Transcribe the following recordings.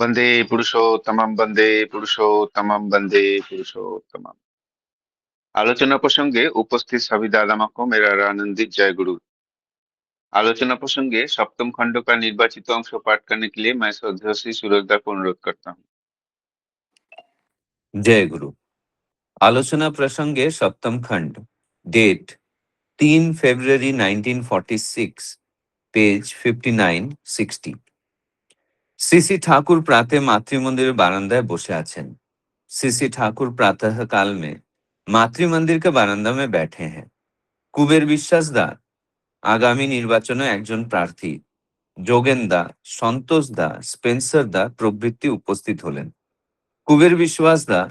वंदे पुरुषोत्तमं वंदे पुरुषोत्तमं वंदे पुरुषोत्तमम। आलोचना प्रसंगे उपस्थित सभी दादा माँ को मेरा आनंदित जय गुरु। आलोचना प्रसंगे सप्तम खंड का निर्वाचित अंश पाठ करने के लिए मैं श्रद्धेय श्री सूरजदा को अनुरोध करता हूँ। जय गुरु। आलोचना प्रसंगे सप्तम खंड, डेट 3 फरवरी 1946, पेज 59-60। सीसी ठाकुर प्रातः मातृमंदिर बारांदाয় বসে আছেন। सीसी ठाकुर प्रातः काल में मातृमंदिर के बारांदा में बैठे हैं। कुबेर বিশ্বাস দা आगामी निर्वाचने একজন প্রার্থী যোগেন দা, সন্তোষ দা, স্পেন্সার দা প্রভৃতি উপস্থিত হলেন। कुबेर विश्वास दा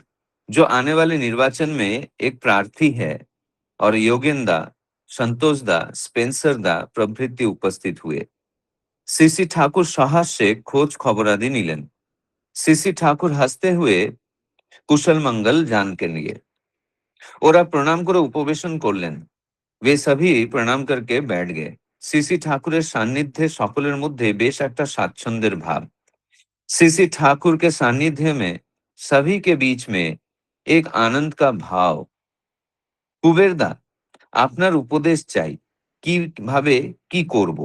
जो आने वाले निर्वाचन में एक प्रार्थी है और योगेंदा, संतोष दा, स्पेंसर दा प्रभृति उपस्थित हुए। सीसी ठाकुर साहस से खोज खबरादि निलेन। सीसी ठाकुर हंसते हुए कुशल मंगल जान के लिए ओरा प्रणाम करे उपवेशन করলেন। वे सभी प्रणाम करके बैठ गए। सीसी ठाकुरेर सान्निध्ये सकलेर मध्य बेश একটা স্বাচ্ছন্দ্যের भाव। सीसी ठाकुर के सान्निध्य में सभी के बीच में एक आनंद का भाव। कुबेरदा আপনার उपदेश চাই, কিভাবে কি করব।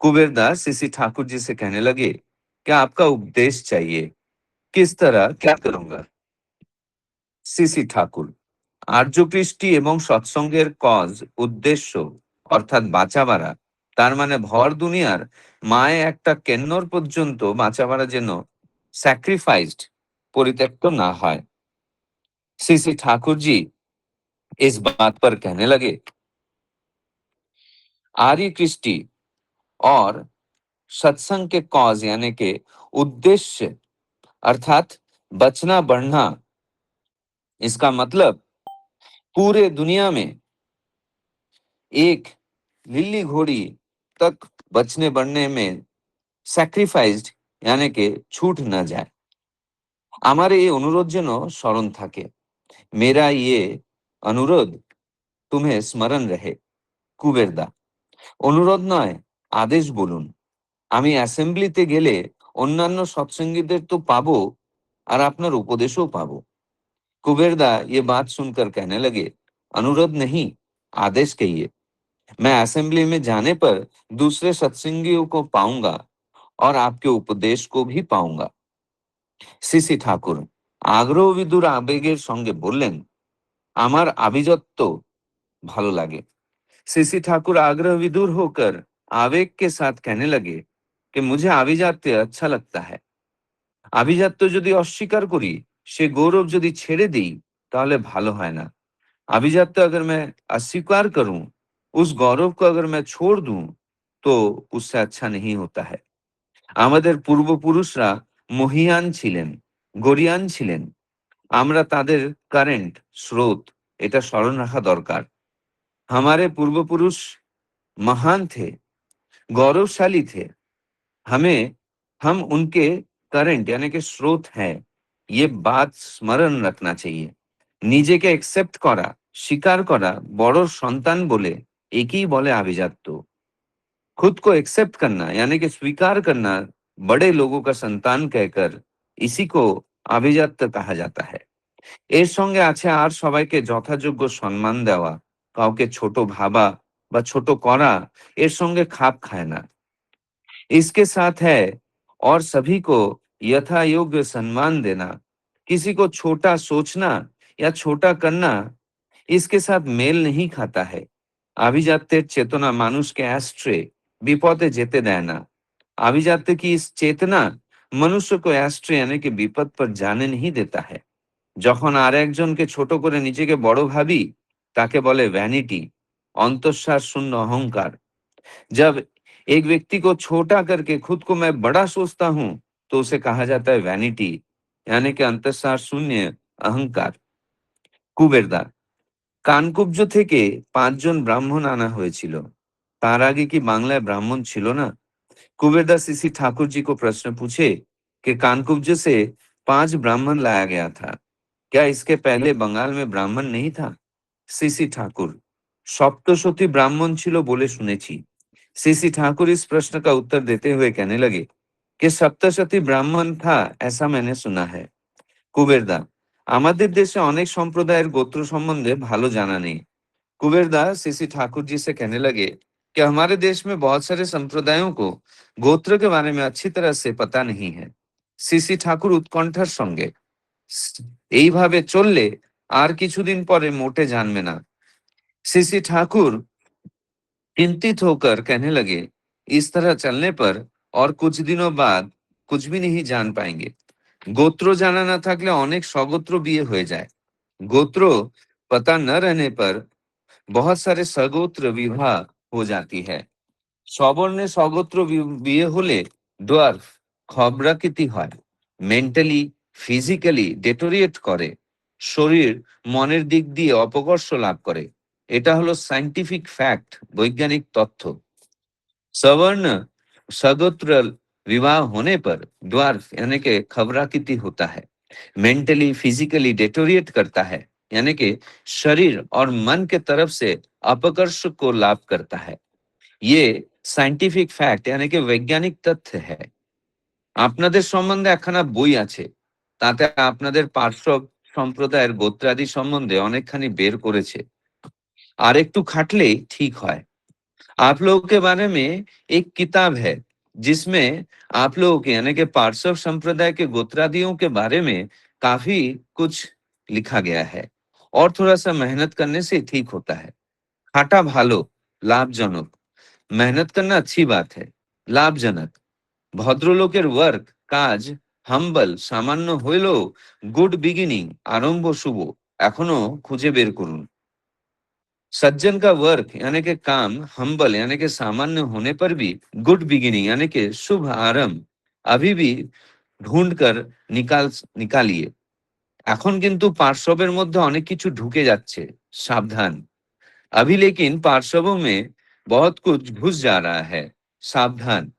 कुबेरदा सीसी ठाकुर जी से कहने लगे, क्या आपका उपदेश चाहिए, किस तरह क्या करूंगा। सीसी ठाकुर आर्যকৃষ্টি এবং সৎসঙ্গের কজ উদ্দেশ্য অর্থাৎ বাঁচাবাড়া, তার মানে ভর দুনিয়ার মায়ে একটা কেন্নর পর্যন্ত বাঁচাবাড়া যেন স্যাক্রিফাইসড, পরিত্যক্ত না হয়। सीसी ठाकुर जी इस बात पर कहने लगे, आर्य कृष्टि और सत्संग के कॉज यानी के उद्देश्य अर्थात बचना बढ़ना, इसका मतलब पूरे दुनिया में एक लिल्ली घोड़ी तक बचने बढ़ने में सैक्रिफाइस्ड यानी के छूट न जाए। हमारे ये अनुरोध जेनो स्मरण থাকে। मेरा ये अनुरोध तुम्हें स्मरण रहे। कुबेरदा অনুরোধ নয়, আদেশ বলুন। আমি অ্যাসেম্বলিতে গেলে অন্যান্য সৎসঙ্গীদের তো পাবো আর আপনার উপদেশও পাবো। कुबेरदा ये बात सुनकर कहने लगे, अनुरोध नहीं, आदेश कहिए। मैं असेंबली में जाने पर दूसरे सत्संगियों को पाऊंगा और आपके उपदेश को भी पाऊंगा। सीसी ठाकुर आग्रह विदुर आवेगेर संगे बोलें, আমার আভিজাত্য ভালো লাগে। सीसी ठाकुर आग्रह विदुर होकर आवेग के साथ कहने लगे कि मुझे আভিজাত্য अच्छा लगता है। আভিজাত্য যদি অস্বীকার করি, সে গৌরব যদি ছেড়ে দিই, তাহলে ভালো হয় না। আভিজাত্য अगर मैं अस्वीकार करूं, उस गौरव को अगर मैं छोड़ दूं, तो उससे अच्छा नहीं होता है। আমাদের পূর্বপুরুষরা মহিয়ান ছিলেন, গরিয়ান ছিলেন। আমরা তাদের কারেন্ট স্রোত, এটা স্মরণ রাখা দরকার। हमारे पूर्वपुरुष महान थे, गौरवशाली थे। हमें हम उनके करंट यानी कि स्रोत हैं, ये बात स्मरण रखना चाहिए। নিজেকে एक्सेप्ट करा, स्वीकार करा बड़ों सन्तान बोले একই বলে আভিজাত্য। खुद को एक्सेप्ट करना यानी कि स्वीकार करना बड़े लोगों का संतान कहकर, इसी को আভিজাত্য कहा जाता है। এর সঙ্গে আছে আর সবাইকে যথাযোগ্য সম্মান দেওয়া, কাউকে ছোট ভাবা বা ছোট করা এর সঙ্গে খাপ খায় না। इसके साथ है और सभी को यथा योग्य सम्मान देना, किसी को छोटा सोचना या छोटा करना इसके साथ मेल नहीं खाता है। আভিজাত্যের চেতনা মানুষকে অ্যাস্ট্রে, বিপদে যেতে দেয় না। আভিজাত্য की इस चेतना मनुष्य को অ্যাস্ট্রে यानी कि विपद पर जाने नहीं देता है। যখন আর একজনকে ছোট করে নিজেকে বড় ভাবি, তাকে বলে ভ্যানিটি, অন্তঃসার শূন্য অহংকার। जब एक व्यक्ति को छोटा करके खुद को मैं बड़ा सोचता हूं, तो उसे कहा जाता है वैनिटी यानी कि अंतःसार शून्य अहंकार। कुबेरदा কানকুব্জ থেকে 5 জন ব্রাহ্মণ আনা হয়েছিল। তার আগে কি বাংলায় ব্রাহ্মণ ছিল না? कुबेरदा सीसी ठाकुर जी को प्रश्न पूछे कि कानकुब्ज से 5 ब्राह्मण लाया गया था, क्या इसके पहले बंगाल में ब्राह्मण नहीं था? सीसी ठाकुर सप्तशती ब्राह्मण छिलो बोले सुनेছি। सीसी ठाकुर इस प्रश्न का उत्तर देते हुए कहने लगे, कि सप्तशती ब्राह्मण था, ऐसा मैंने सुना है। कुबेरदा, আমাদের দেশে অনেক সম্প্রদায়ের গোত্র সম্বন্ধে ভালো জানা নেই। कुबेरदा सीसी ठाकुर जी से कहने लगे कि हमारे देश में बहुत सारे संप्रदायों को गोत्र के बारे में अच्छी तरह से पता नहीं है। सीसी ठाकुर उत्कंठार संगे, এইভাবে চললে আর কিছুদিন পরে মোটে জানবে না। सीसी ठाकुर चिंतित होकर कहने लगे, इस तरह चलने पर और कुछ दिनों बाद कुछ भी नहीं जान पाएंगे। गोत्र जाना ना থাকলে অনেক স্বগোত্র বিয়ে হয়ে যায়। गोत्र पता न रहने पर बहुत सारे सगोत्र विवाह हो जाती है। সবর্ণে স্বগোত্র বিয়ে হলে ডোয়ার্ফ খবরাকৃতি হয়, মেন্টালি ফিজিক্যালি ডেটোরিয়েট করে, শরীর মনের দিক দিয়ে অপকর্ষ লাভ করে। এটা হলো সায়েন্টিফিক ফ্যাক্ট, বৈজ্ঞানিক তথ্য। सवर्ण सगोत्र विवाह होने पर ड्वार्फ यानी कि खबराकृति होता है, मेंटली फिजिकली डेटोरिएट करता है, यानी कि शरीर और मन के तरफ से अपकर्ष को लाभ करता है। ये সায়েন্টিফিক ফ্যাক্ট यानी कि বৈজ্ঞানিক তথ্য है। আপনাদের সম্বন্ধে একখানা বই আছে, তাতে আপনাদের পার্শ্ব সম্প্রদায়ের গোত্রাদি সম্বন্ধে অনেকখানি বের করেছে। আর একটু খাটলেই ঠিক হয়। आप लोगों के बारे में एक किताब है जिसमें आप लोगों के यानी कि पार्श्व संप्रदाय के गोत्रादियों के बारे में काफी कुछ लिखा गया है, और थोड़ा सा मेहनत करने से ठीक होता है। खाटा भालो, लाभजनक। मेहनत करना अच्छी बात है, लाभजनक। ভদ্রলোকের ওয়ার্ক কাজ হাম্বল সামান্য হইলেও গুড বিগিনিং আরম্ভ শুভ, এখনো খুঁজে বের করুন। सज्जन का वर्क यानी कि काम हम्बल यानी कि सामान्य होने पर भी गुड बिगिनिंग यानी कि शुभ आरंभ अभी भी ढूंढ कर निकालिए। এখন কিন্তু পার্শ্ববের মধ্যে অনেক কিছু ঢুকে যাচ্ছে, সাবধান। अभी लेकिन पार्श्वों में बहुत कुछ घुस जा रहा है, सावधान।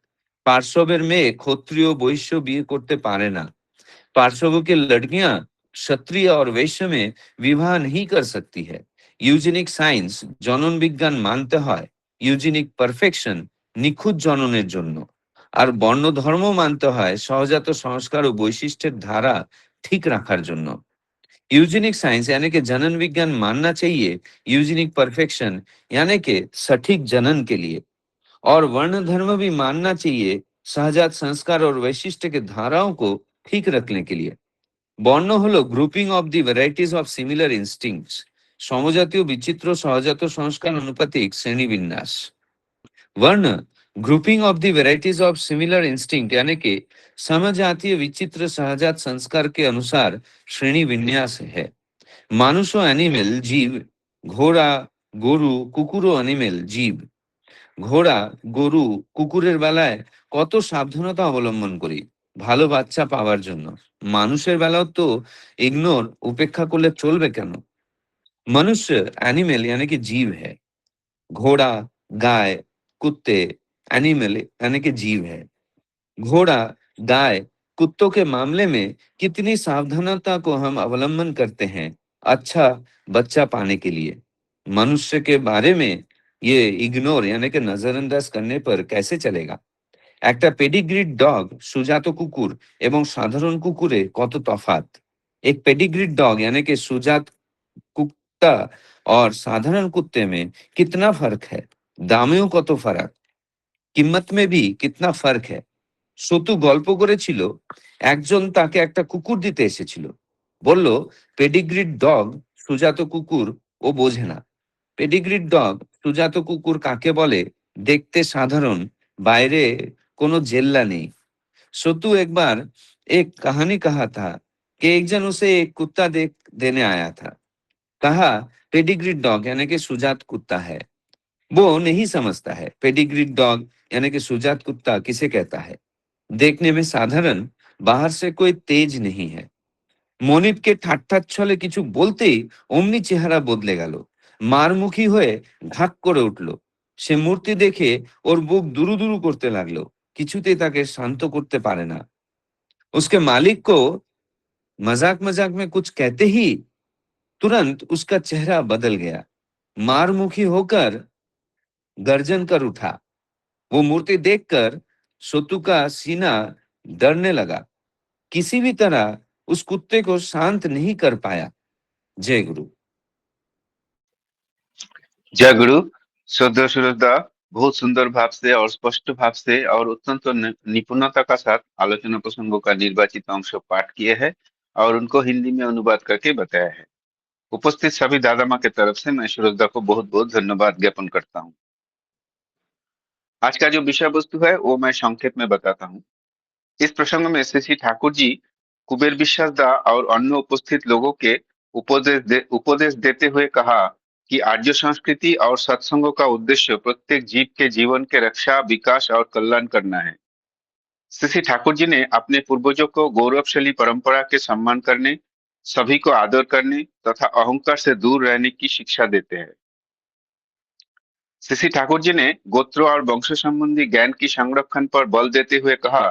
पार्श्वेर মেয়ে ক্ষত্রিয় বৈশ্য বিয়ে করতে পারে না। पार्श्वों की लड़कियां क्षत्रिय और वैश्य में विवाह नहीं कर सकती है। ইউজেনিক সায়েন্স জনন বিজ্ঞান মানতে হয় ইউজেনিক পারফেকশন নিখুঁত জননের জন্য, আর বর্ণ ধর্ম মানতে হয় সহজাত সংস্কার ও বৈশিষ্ট্যের ধারা ঠিক রাখার জন্য। यूजेनिक साइंस यानी कि जनन विज्ञान मानना चाहिए यूजेनिक परफेक्शन यानी कि सटीक जनन के लिए, और वर्ण धर्म भी मानना चाहिए सहजात संस्कार और वैशिष्ट्य के धाराओं को ठीक रखने के लिए। বর্ণ হলো grouping of the varieties of similar instincts, সমজাতীয় বিচিত্র সহজাত সংস্কার অনুপাতিক শ্রেণীবিন্যাস। वर्ण grouping of the varieties of similar instinct यानी कि समजातीय विचित्र सहजात संस्कार के अनुसार श्रेणी विन्यास है। मानुष ও অ্যানিমেল জীব, ঘোড়া গরু কুকুর ও অ্যানিমেল জীব। ঘোড়া গরু কুকুরের বেলায় কত সাবধানতা অবলম্বন করি ভালো বাচ্চা পাওয়ার জন্য, মানুষের বেলাও তো ইগনোর উপেক্ষা করলে চলবে কেন? मनुष्य एनिमल यानी कि जीव है, घोड़ा गाय कुत्ते एनिमल यानी कि जीव है। घोड़ा गाय कुत्तों के मामले में कितनी सावधानता को हम अवलंबन करते हैं अच्छा बच्चा पाने के लिए। मनुष्य के बारे में ये इग्नोर यानी कि नजरअंदाज करने पर कैसे चलेगा? একটা পেডিগ্রিড ডগ সুজাত কুকুর এবং সাধারণ কুকুরে কত তফাৎ। एक पेडिग्रीड डॉग यानी कि सुजात कुत्ता और साधारण कुत्ते में कितना फर्क है, दामेও কত ফারাক, কিম্মত में भी कितना फर्क है। সতু গল্প করেছিল একজন তাকে একটা কুকুর দিতে এসেছিল, বলল পেডিগ্রিড ডগ সুজাত কুকুর ও বোঝে না। পেডিগ্রিড ডগ সুজাত কুকুর কাকে বলে দেখতে সাধারণ, বাইরে কোনো জেল্লা নেই। सतु एक बार एक कहानी कहा था कि एक जन उसे एक कुत्ता देने आया था। कहा पेडिग्री डॉग यानी कि सुजात कुत्ता है। वो नहीं समझता है पेडिग्री डॉग यानी कि सुजात कुत्ता किसे कहता है। देखने में साधारण, बाहर से कोई तेज नहीं है। মনিবকে ঠাট্টার ছলে কিছু বলতেই অমনি চেহারা বদলে গেল, মারমুখী হয়ে ঘাক করে উঠল। সে মূর্তি দেখে ওর বুক দুরু দুরু করতে লাগলো, কিছুতেই তাকে শান্ত করতে পারে না। उसके मालिक को मजाक मजाक में कुछ कहते ही तुरंत उसका चेहरा बदल गया, मारमुखी होकर गर्जन कर उठा। वो मूर्ति देखकर सोतु का सीना डरने लगा। किसी भी तरह उस कुत्ते को शांत नहीं कर पाया। जय गुरु। जय गुरु। श्रद्धा सुरद्धा बहुत सुंदर भाव से और स्पष्ट भाव से और अत्यंत निपुणता का साथ आलोचना प्रसंगों का निर्वाचित अंश पाठ किए हैं और उनको हिंदी में अनुवाद करके बताया है। उपस्थित सभी दादा माँ की तरफ से मैं श्रद्धा को बहुत बहुत धन्यवाद ज्ञापन करता हूँ। आज का जो विषय वस्तु है वो मैं संक्षेप में बताता हूँ। इस प्रसंग में श्री ठाकुर जी कुबेर विश्वास दा और अन्य उपस्थित लोगों के उपदेश देते हुए कहा कि आर्य संस्कृति और सत्संगों का उद्देश्य प्रत्येक जीव के जीवन के रक्षा, विकास और कल्याण करना है। श्री ठाकुर जी ने अपने पूर्वजों को गौरवशाली परंपरा के सम्मान करने, सभी को आदर करने तथा अहंकार से दूर रहने की शिक्षा देते हैं। श्री ठाकुर जी ने गोत्र और वंश संबंधी ज्ञान की संरक्षण पर बल देते हुए कहा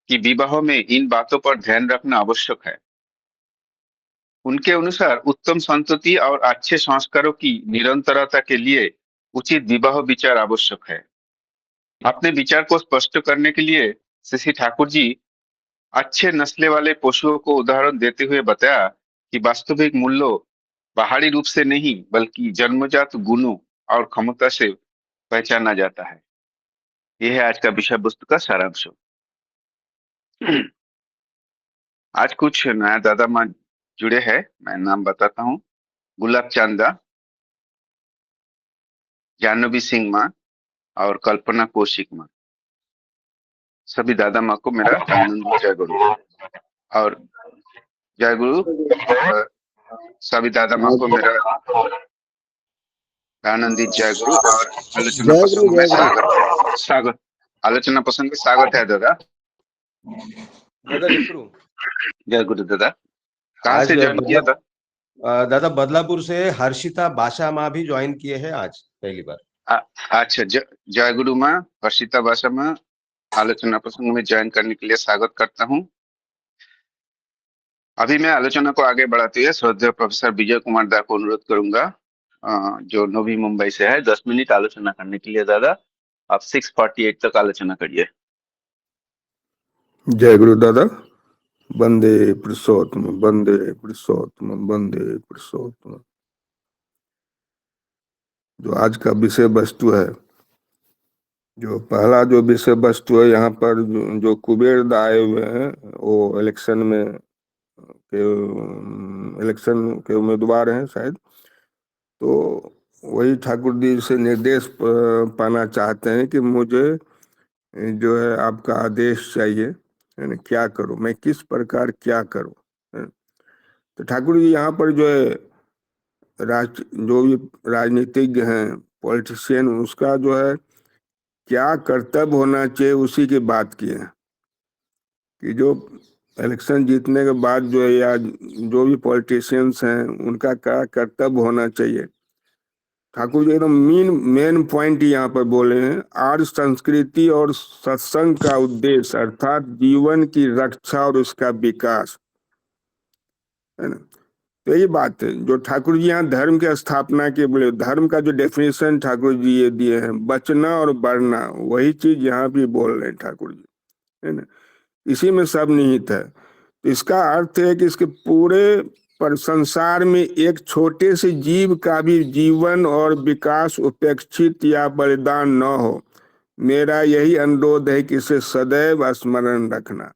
कि विवाह में इन बातों पर ध्यान रखना आवश्यक है। उनके अनुसार उत्तम संतति और अच्छे संस्कारों की निरंतरता के लिए उचित विवाह विचार आवश्यक है। अपने विचार को स्पष्ट करने के लिए श्री ठाकुर जी अच्छे नस्ले वाले पशुओं को उदाहरण देते हुए बताया कि वास्तविक मूल्य बाहरी रूप से नहीं बल्कि जन्मजात गुणों और क्षमता से पहचाना जाता है। यह है आज का विषय वस्तु का सारांश। आज कुछ नया दादा माँ जुड़े हैं, मैं नाम बताता हूँ। गुलाब चांदा, जानवी सिंह माँ और कल्पना कौशिक माँ। सभी दादा माँ को मेरा आनंद जय गुरु। और जय गुरु सभी दादा माँ को मेरा आनंदित जय गुरु। और आलोचना जय गुरु प्रसंग में जय गुरु। स्वागत आलोचना प्रसंग में स्वागत है दादा। दादा जय गुरु। जय गुरु दादा। कहाँ आज से ज्वाइन किया था? दादा बदलापुर से हर्षिता बाशा माँ भी ज्वाइन किए हैं आज पहली बार। अच्छा, जय गुरु माँ, हर्षिता बाशा माँ आलोचना प्रसंग में ज्वाइन करने के लिए स्वागत करता हूँ। अभी मैं आलोचना को आगे बढ़ाते हुए श्रद्धेय प्रोफेसर विजय कुमार दा को अनुरोध करूंगा, जो नवी मुंबई से है, 10 मिनट आलोचना करने के लिए। दादा आप 6:48 तक आलोचना करिए। जय गुरु दादा। वंदे पुरुषोत्तम, वंदे पुरुषोत्तम, वंदे पुरुषोत्तम। जो आज का विषय वस्तु है, जो पहला जो विषय वस्तु है, यहाँ पर जो कुबेर दा आए हुए हैं वो इलेक्शन के उम्मीदवार हैं शायद, तो वही ठाकुर जी से निर्देश पाना चाहते हैं कि मुझे जो है आपका आदेश चाहिए, है ना, क्या करूं मैं, किस प्रकार क्या करूं, है? तो ठाकुर जी यहाँ पर जो है जो भी राजनीतिज्ञ हैं, पॉलिटिशियन, उसका जो है क्या कर्तव्य होना चाहिए उसी की बात की है कि जो इलेक्शन जीतने के बाद जो है या जो भी पॉलिटिशियंस हैं उनका क्या कर्तव्य होना चाहिए। ठाकुर जी एकदम मेन पॉइंट यहाँ पर बोले हैं, आर्य संस्कृति और सत्संग का उद्देश्य अर्थात जीवन की रक्षा और उसका विकास, है ना। तो यही बात है जो ठाकुर जी यहाँ धर्म की स्थापना के बोले, धर्म का जो डेफिनेशन ठाकुर जी ये दिए हैं, बचना और बढ़ना, वही चीज यहाँ भी बोल रहे हैं ठाकुर जी, है ना। इसी में सब निहित है। तो इसका अर्थ है कि इसके पूरे पर संसार में एक छोटे से जीव का भी जीवन और विकास उपेक्षित या बलिदान न हो। मेरा यही अनुरोध है कि इसे सदैव स्मरण रखना।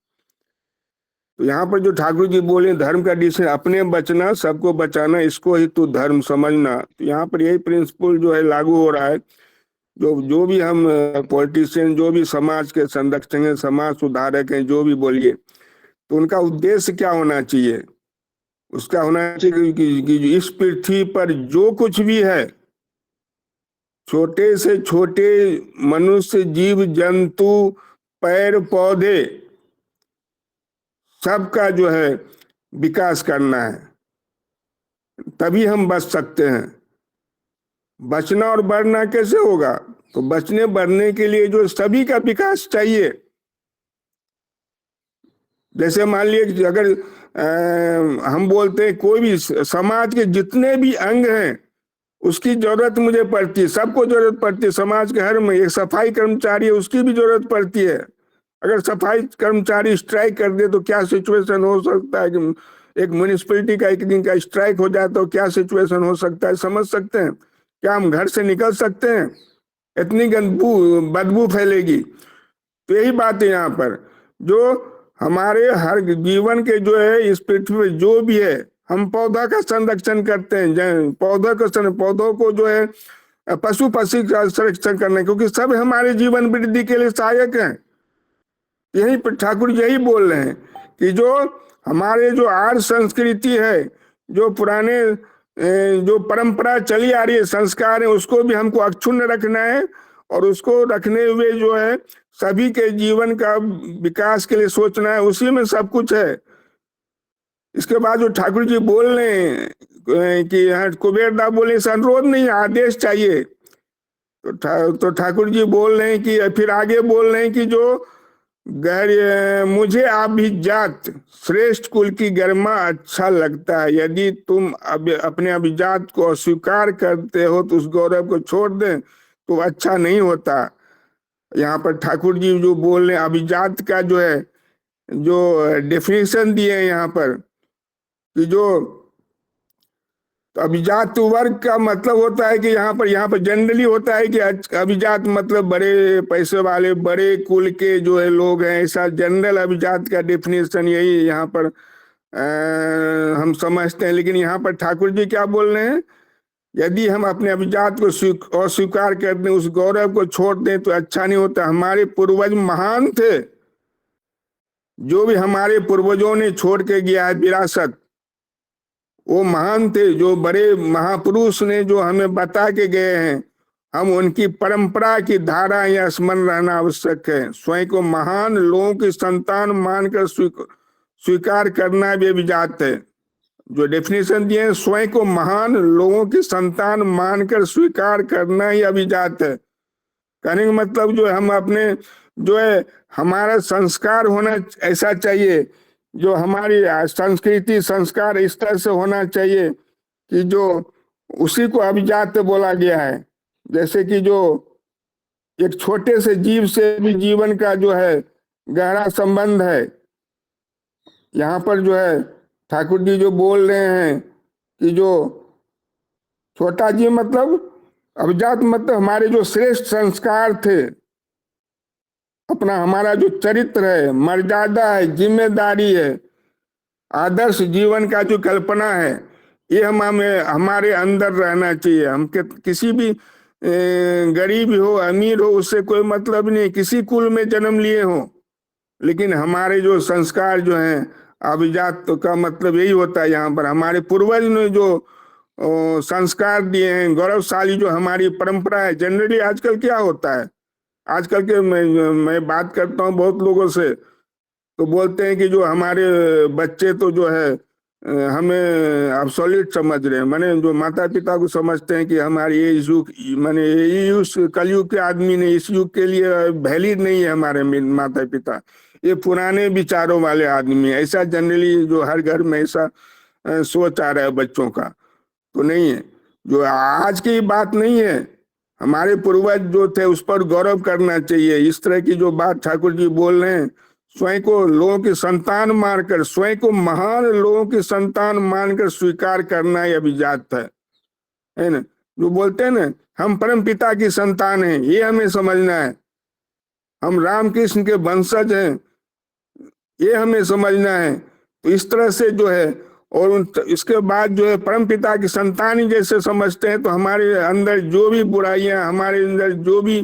तो यहाँ पर जो ठाकुर जी बोले धर्म का डिसीजन, अपने बचना सबको बचाना, इसको ही तू धर्म समझना। तो यहाँ पर यही प्रिंसिपल जो है लागू हो रहा है। जो भी हम पॉलिटिशियन, जो भी समाज के संरक्षक हैं, समाज सुधारक हैं, जो भी बोलिए, तो उनका उद्देश्य क्या होना चाहिए? उसका होना चाहिए कि इस पृथ्वी पर जो कुछ भी है, छोटे से छोटे मनुष्य, जीव जंतु, पेड़ पौधे, सबका जो है विकास करना है, तभी हम बच सकते हैं। बचना और बढ़ना कैसे होगा? तो बचने बढ़ने के लिए जो सभी का विकास चाहिए। जैसे मान लिए कि अगर हम बोलते हैं कोई भी समाज के जितने भी अंग हैं उसकी जरूरत मुझे पड़ती है, सबको जरूरत पड़ती है। समाज के हर में एक सफाई कर्मचारी है, उसकी भी जरूरत पड़ती है। अगर सफाई कर्मचारी स्ट्राइक कर दे तो क्या सिचुएशन हो सकता है कि एक म्युनिसिपैलिटी का एक दिन का स्ट्राइक हो जाए तो क्या सिचुएशन हो सकता है, समझ सकते हैं? क्या हम घर से निकल सकते हैं? इतनी बदबू फैलेगी। तो यही बात है यहाँ पर, जो हमारे हर जीवन के जो है इस पृथ्वी पे जो भी है, हम पौधा का संरक्षण करते हैं, पौधों को जो है पशु पक्षी का संरक्षण करना, क्योंकि सब हमारे जीवन वृद्धि के लिए सहायक हैं। यही पर ठाकुर यही बोल रहे हैं कि जो हमारे जो आर्य संस्कृति है, जो पुराने जो परंपरा चली आ रही है, संस्कार है, उसको भी हमको अक्षुण्ण रखना है, और उसको रखने हुए जो है सभी के जीवन का विकास के लिए सोचना है, उसी में सब कुछ है। इसके बाद जो ठाकुर जी बोल रहे हैं कि कुबेरदा बोले अनुरोध नहीं, आदेश चाहिए। तो ठाकुर जी बोल रहे हैं कि फिर आगे बोल रहे हैं कि जो मुझे अभिजात श्रेष्ठ कुल की गरिमा अच्छा लगता है, यदि तुम अपने अभिजात को अस्वीकार करते हो तो उस गौरव को छोड़ दें तो अच्छा नहीं होता। यहाँ पर ठाकुर जी जो बोल रहे हैं अभिजात का जो है, जो डेफिनेशन दिए हैं यहाँ पर कि जो तो अभिजात वर्ग का मतलब होता है कि यहाँ पर जनरली होता है कि अभिजात मतलब बड़े पैसे वाले बड़े कुल के जो है लोग हैं, ऐसा जनरल अभिजात का डेफिनेशन यही यहाँ पर हम समझते हैं। लेकिन यहाँ पर ठाकुर जी क्या बोल रहे हैं, यदि हम अपने अभिजात को अस्वीकार कर दें, उस गौरव को छोड़ दें तो अच्छा नहीं होता। हमारे पूर्वज महान थे, जो भी हमारे पूर्वजों ने छोड़ के गया है विरासत, वो महान थे। जो बड़े महापुरुष ने जो हमें बता के गए हैं, हम उनकी परंपरा की धारा या स्मरण रहना आवश्यक है। स्वयं को महान लोगों की संतान मानकर स्वीकार करना भी अभिजात है। जो डेफिनेशन दिए हैं, स्वयं को महान लोगों की संतान मानकर स्वीकार करना ही अभिजात है। कहने का मतलब जो हम अपने जो है हमारा संस्कार होना ऐसा चाहिए, जो हमारी संस्कृति संस्कार इस तरह से होना चाहिए कि जो उसी को अभिजात बोला गया है। जैसे कि जो एक छोटे से जीव से भी जीवन का जो है गहरा संबंध है। यहाँ पर जो है ठाकुर जी जो बोल रहे हैं कि जो छोटा जीव मतलब अभिजात मतलब हमारे जो श्रेष्ठ संस्कार थे, अपना हमारा जो चरित्र है, मर्यादा है, जिम्मेदारी है, आदर्श जीवन का जो कल्पना है, ये हमें हमारे अंदर रहना चाहिए। हम किसी भी गरीब हो अमीर हो उससे कोई मतलब नहीं, किसी कुल में जन्म लिए हो, लेकिन हमारे जो संस्कार जो हैं अभिजात का मतलब यही होता है। यहाँ पर हमारे पूर्वज ने जो संस्कार दिए हैं, गौरवशाली जो हमारी परंपरा है। जनरली आजकल क्या होता है, आजकल के मैं बात करता हूँ बहुत लोगों से, तो बोलते हैं कि जो हमारे बच्चे तो जो है हमें ऑब्सोल्यूट समझ रहे हैं, माने जो माता पिता को समझते हैं कि हमारे ये युग माने ये कलयुग के आदमी ने इस युग के लिए वैलिड नहीं है हमारे माता पिता, ये पुराने विचारों वाले आदमी है। ऐसा जनरली जो हर घर में ऐसा सोच आ रहा है बच्चों का, तो नहीं है। जो आज की बात नहीं है, हमारे पूर्वज जो थे उस पर गौरव करना चाहिए। इस तरह की जो बात ठाकुर जी बोल रहे हैं, स्वयं को लोगों की संतान मानकर, स्वयं को महान लोगों की संतान मानकर स्वीकार करना ही अभिजात है ना। जो बोलते हैं ना हम परम पिता की संतान हैं, ये हमें समझना है। हम रामकृष्ण के वंशज हैं, ये हमें समझना है। तो इस तरह से जो है, और इसके बाद जो है परम पिता की संतान ही जैसे समझते हैं, तो हमारे अंदर जो भी बुराइयां, हमारे अंदर जो भी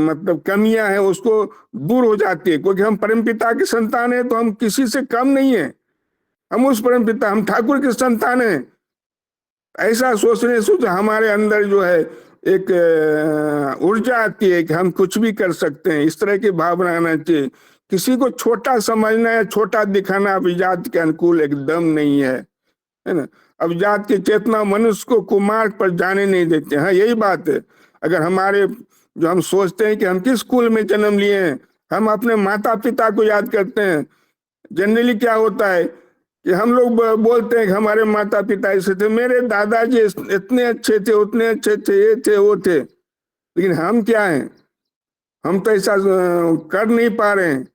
मतलब कमियां हैं, उसको दूर हो जाती है। क्योंकि हम परम पिता की संतान है, तो हम किसी से कम नहीं है। हम उस परम पिता, हम ठाकुर की संतान है, ऐसा सोचने से जो हमारे अंदर जो है एक ऊर्जा आती है कि हम कुछ भी कर सकते हैं। इस तरह की भावना आना चाहिए। किसी को छोटा समझना या छोटा दिखाना अभिजात के अनुकूल एकदम नहीं है ना। अभिजात की चेतना मनुष्य को कुमार्ग पर जाने नहीं देते। हाँ, यही बात है। अगर हमारे जो हम सोचते हैं कि हम किस कुल में जन्म लिए हैं, हम अपने माता पिता को याद करते हैं। जनरली क्या होता है कि हम लोग बोलते हैं कि हमारे माता पिता ऐसे थे, मेरे दादाजी इतने अच्छे थे, उतने अच्छे थे, ये थे वो थे, लेकिन हम क्या हैं? हम तो ऐसा कर नहीं पा रहे हैं,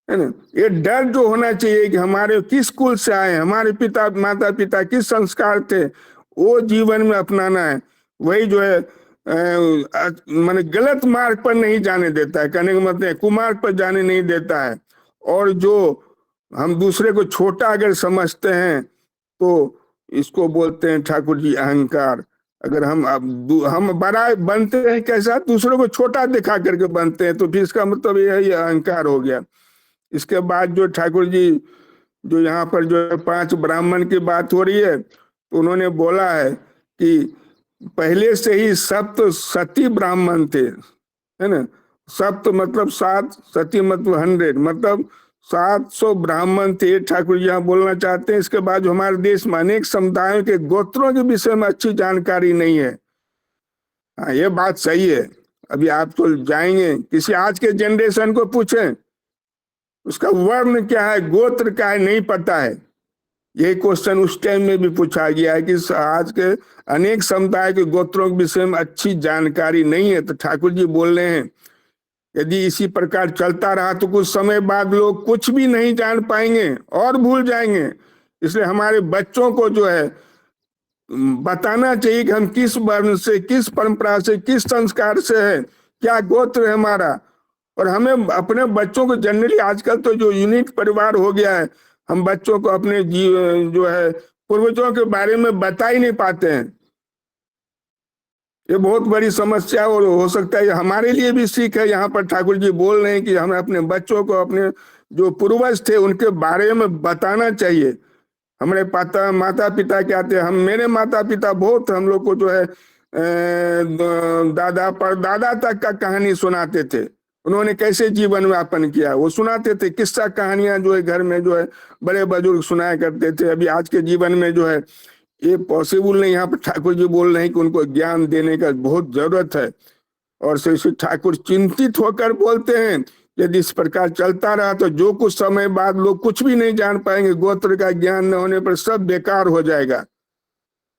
है ना। ये डर जो होना चाहिए कि हमारे किस कुल से आए, हमारे पिता माता पिता किस संस्कार थे, वो जीवन में अपनाना है। वही जो है माने गलत मार्ग पर नहीं जाने देता है, कहने का मतलब है कुमार्ग पर जाने नहीं देता है। और जो हम दूसरे को छोटा अगर समझते हैं तो इसको बोलते हैं ठाकुर जी अहंकार। अगर हम बड़ा बनते हैं कैसा, दूसरों को छोटा दिखा करके बनते हैं, तो फिर इसका मतलब यही अहंकार हो गया। इसके बाद जो ठाकुर जी जो यहाँ पर जो 5 ब्राह्मण की बात हो रही है, तो उन्होंने बोला है कि पहले से ही सप्त सती ब्राह्मण थे, है ना। सप्त मतलब 7, सती मतलब 100, मतलब 700 ब्राह्मण थे, ठाकुर जी यहाँ बोलना चाहते हैं। इसके बाद जो हमारे देश में अनेक समुदायों के गोत्रों के विषय में अच्छी जानकारी नहीं है। हाँ, ये बात सही है। अभी आप तो जाएंगे किसी आज के जनरेशन को पूछें, उसका वर्ण क्या है, गोत्र क्या है, नहीं पता है। यही क्वेश्चन उस टाइम में भी पूछा गया है कि आज के अनेक समुदाय के गोत्रों के विषय में अच्छी जानकारी नहीं है। तो ठाकुर जी बोल रहे हैं यदि इसी प्रकार चलता रहा तो कुछ समय बाद लोग कुछ भी नहीं जान पाएंगे और भूल जाएंगे। इसलिए हमारे बच्चों को जो है बताना चाहिए कि हम किस वर्ण से, किस परंपरा से, किस संस्कार से है, क्या गोत्र है हमारा। और हमें अपने बच्चों को जनरली आजकल तो जो यूनिट परिवार हो गया है, हम बच्चों को अपने जो है पूर्वजों के बारे में बता ही नहीं पाते हैं। ये बहुत बड़ी समस्या और हो सकता है हमारे लिए भी सीख है। यहाँ पर ठाकुर जी बोल रहे हैं कि हमें अपने बच्चों को अपने जो पूर्वज थे उनके बारे में बताना चाहिए। हमारे माता पिता क्या थे, मेरे माता पिता बहुत हम लोग को जो है दादा पर दादा तक का कहानी सुनाते थे। उन्होंने कैसे जीवन यापन किया वो सुनाते थे। किस्सा कहानियां जो है घर में जो है बड़े बुजुर्ग सुनाया करते थे। अभी आज के जीवन में जो है ये पॉसिबल नहीं। यहाँ पर ठाकुर जी बोल रहे हैं कि उनको ज्ञान देने का बहुत जरूरत है। और श्री ठाकुर चिंतित होकर बोलते हैं यदि इस प्रकार चलता रहा तो जो कुछ समय बाद लोग कुछ भी नहीं जान पाएंगे, गोत्र का ज्ञान न होने पर सब बेकार हो जाएगा।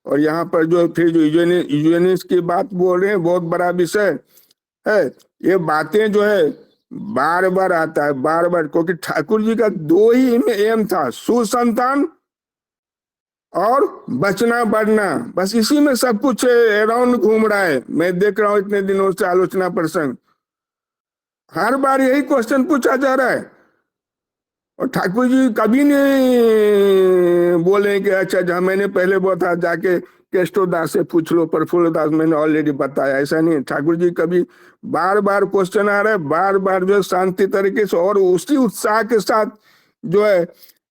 और यहाँ पर जो फिर जो यूजेनिक्स की बात बोल रहे हैं, बहुत बड़ा विषय है। ये बातें जो है बार बार आता है, बार बार, क्योंकि ठाकुर जी का 2 ही एम था, सुसंतान और बचना बढ़ना। बस इसी में सब कुछ अराउंड घूम रहा है। मैं देख रहा हूँ इतने दिनों से आलोचना प्रसंग, हर बार यही क्वेश्चन पूछा जा रहा है। और ठाकुर जी कभी नहीं बोले कि अच्छा जहाँ मैंने पहले बोला था जाके केष्टो दास से पूछ लो, प्रफुल्ल दास मैंने ऑलरेडी बताया, ऐसा नहीं। ठाकुर जी कभी बार बार क्वेश्चन आ रहा है, बार बार जो है शांति तरीके से और उसी उत्साह के साथ जो है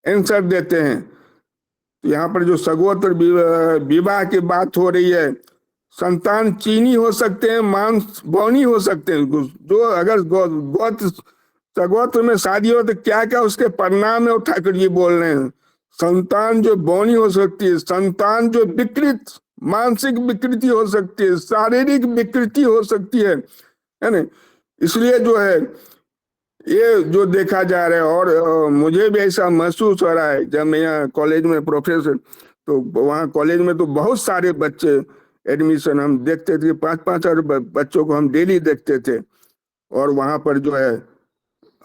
आंसर देते हैं। तो यहाँ पर जो सगोत्र विवाह की बात हो रही है, संतान चीनी हो सकते हैं, मांस बौनी हो सकते हैं। जो अगर गोत्र सगोत्र में शादी हो तो क्या क्या उसके परिणाम है वो ठाकुर जी बोल रहे हैं। संतान जो बौनी हो सकती है, संतान जो विकृत मानसिक विकृति हो सकती है, शारीरिक विकृति हो सकती है ना। इसलिए जो है ये जो देखा जा रहा है और मुझे भी ऐसा महसूस हो रहा है। जब मैं यहाँ कॉलेज में प्रोफेसर, तो वहाँ कॉलेज में तो बहुत सारे बच्चे एडमिशन हम देखते थे, 5-5 हजार बच्चों को हम डेली देखते थे। और वहाँ पर जो है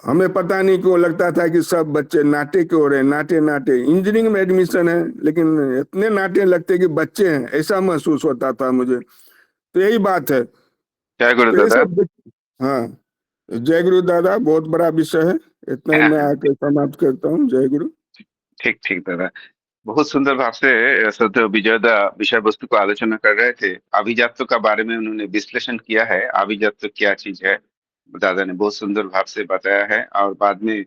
हमें पता नहीं क्यों लगता था कि सब बच्चे नाटे के हो रहे हैं, नाटे नाटे। इंजीनियरिंग में एडमिशन है लेकिन इतने नाटे लगते कि बच्चे हैं, ऐसा महसूस होता था मुझे। तो यही बात है। जय गुरु तो ये दादा। सब हाँ, जय गुरु दादा, बहुत बड़ा विषय है। इतना ही मैं आके समाप्त करता हूँ। जय गुरु। ठीक ठीक दादा, बहुत सुंदर भाव से श्रद्धेय विजय दा विषय वस्तु को आलोचना कर रहे थे। अभिजात्य का बारे में उन्होंने विश्लेषण किया है, अभिजात्य क्या चीज है दादा ने बहुत सुंदर भाव से बताया है। और बाद में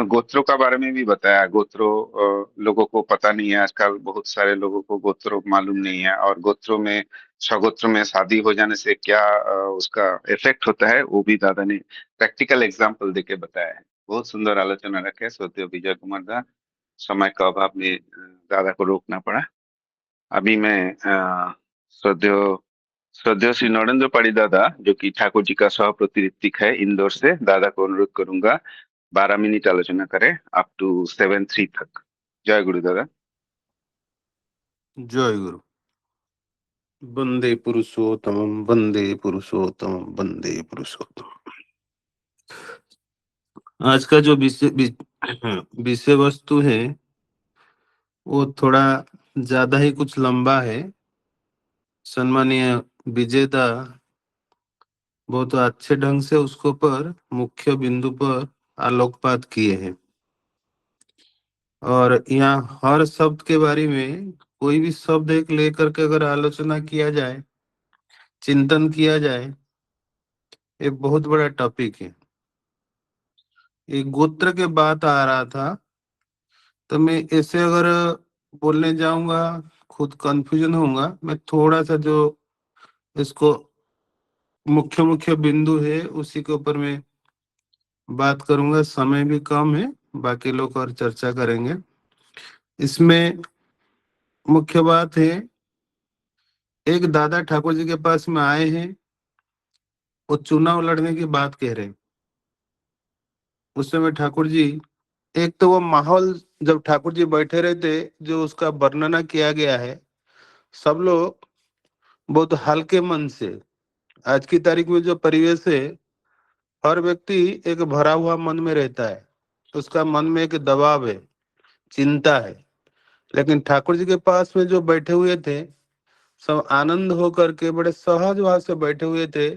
गोत्रों का बारे में भी बताया। गोत्रों लोगों को पता नहीं है आजकल, बहुत सारे लोगों को गोत्रों मालूम नहीं है। और गोत्रों में स्वगोत्रों में शादी हो जाने से क्या उसका इफेक्ट होता है वो भी दादा ने प्रैक्टिकल एग्जाम्पल देके बताया है। बहुत सुंदर आलोचना रखे श्रद्धेय विजय कुमार दा। समय का अभाव में दादा को रोकना पड़ा। अभी मैं श्रद्धेय श्रद्धेय श्री नरेंद्र पाड़ी दादा, जो कि ठाकुर जी का सह प्रतिनिधिक है इंदौर से, दादा को अनुरोध करूंगा 12 मिनट आलोचना करें अप टू 7:03 तक। जय गुरु दादा। जय गुरु। वंदे पुरुषोत्तमम वंदे पुरुषोत्तमम वंदे पुरुषोत्तम। आज का जो विषय वस्तु है वो थोड़ा ज्यादा ही कुछ लंबा है। सम्मानीय विजेता बहुत अच्छे ढंग से उसको पर मुख्य बिंदु पर आलोकपात किए हैं और यहाँ हर शब्द के बारे में कोई भी शब्द एक लेकर के अगर आलोचना किया जाए, चिंतन किया जाए, एक बहुत बड़ा टॉपिक है। एक गोत्र के बात आ रहा था तो मैं ऐसे अगर बोलने जाऊंगा खुद कंफ्यूजन होऊंगा। मैं थोड़ा सा जो इसको मुख्य मुख्य बिंदु है उसी के ऊपर मैं बात करूंगा। समय भी कम है, बाकी लोग और चर्चा करेंगे। इसमें मुख्य बात है, एक दादा ठाकुर जी के पास में आए हैं, वो चुनाव लड़ने की बात कह रहे हैं। उस समय ठाकुर जी, एक तो वो माहौल जब ठाकुर जी बैठे रहते जो उसका वर्णना किया गया है, सब लोग बहुत हल्के मन से, आज की तारीख में जो परिवेश है हर व्यक्ति एक भरा हुआ मन में रहता है, उसका मन में एक दबाव है, चिंता है। लेकिन ठाकुर जी के पास में जो बैठे हुए थे सब आनंद होकर के बड़े सहज भाव से बैठे हुए थे।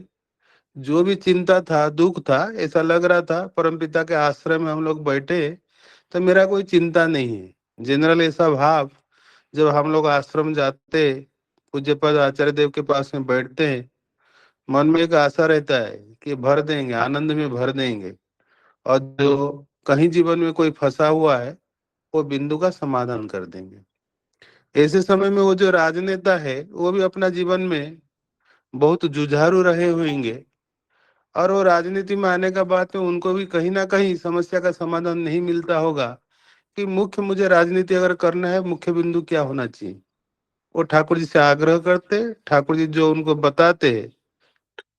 जो भी चिंता था, दुख था, ऐसा लग रहा था परमपिता के आश्रय में हम लोग बैठे तो मेरा कोई चिंता नहीं है। जनरल ऐसा भाव जब हम लोग आश्रम जाते, पूज्यपद आचार्य देव के पास में बैठते हैं, मन में एक आशा रहता है कि भर देंगे, आनंद में भर देंगे और जो कहीं जीवन में कोई फंसा हुआ है वो बिंदु का समाधान कर देंगे। ऐसे समय में वो जो राजनेता है वो भी अपना जीवन में बहुत जुझारू रहे होंगे और वो राजनीति में आने का बाद में उनको भी कहीं ना कहीं समस्या का समाधान नहीं मिलता होगा कि मुख्य मुझे राजनीति अगर करना है मुख्य बिंदु क्या होना चाहिए। वो ठाकुर जी से आग्रह करते, ठाकुर जी जो उनको बताते हैं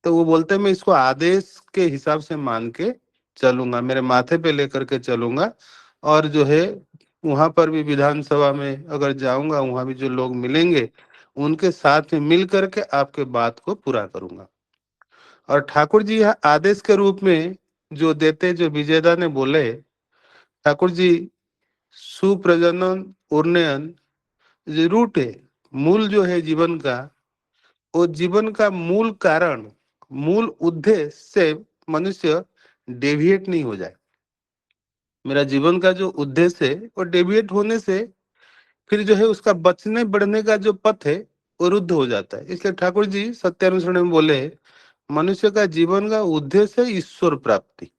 तो वो बोलते मैं इसको आदेश के हिसाब से मान के चलूंगा, मेरे माथे पे लेकर के चलूंगा और जो है वहां पर भी विधानसभा में अगर जाऊंगा वहां भी जो लोग मिलेंगे उनके साथ में मिल करके आपके बात को पूरा करूंगा। और ठाकुर जी यह आदेश के रूप में जो देते, जो विजेता ने बोले, ठाकुर जी सुप्रजनन उन्नयन जो रूट है, मूल जो है जीवन का, वो जीवन का मूल कारण, मूल उद्देश्य से मनुष्य डेविएट नहीं हो जाए। मेरा जीवन का जो उद्देश्य है वो डेविएट होने से फिर जो है उसका बचने बढ़ने का जो पथ है वो रुद्ध हो जाता है। इसलिए ठाकुर जी सत्यानुसरण में बोले मनुष्य का जीवन का उद्देश्य है ईश्वर प्राप्ति।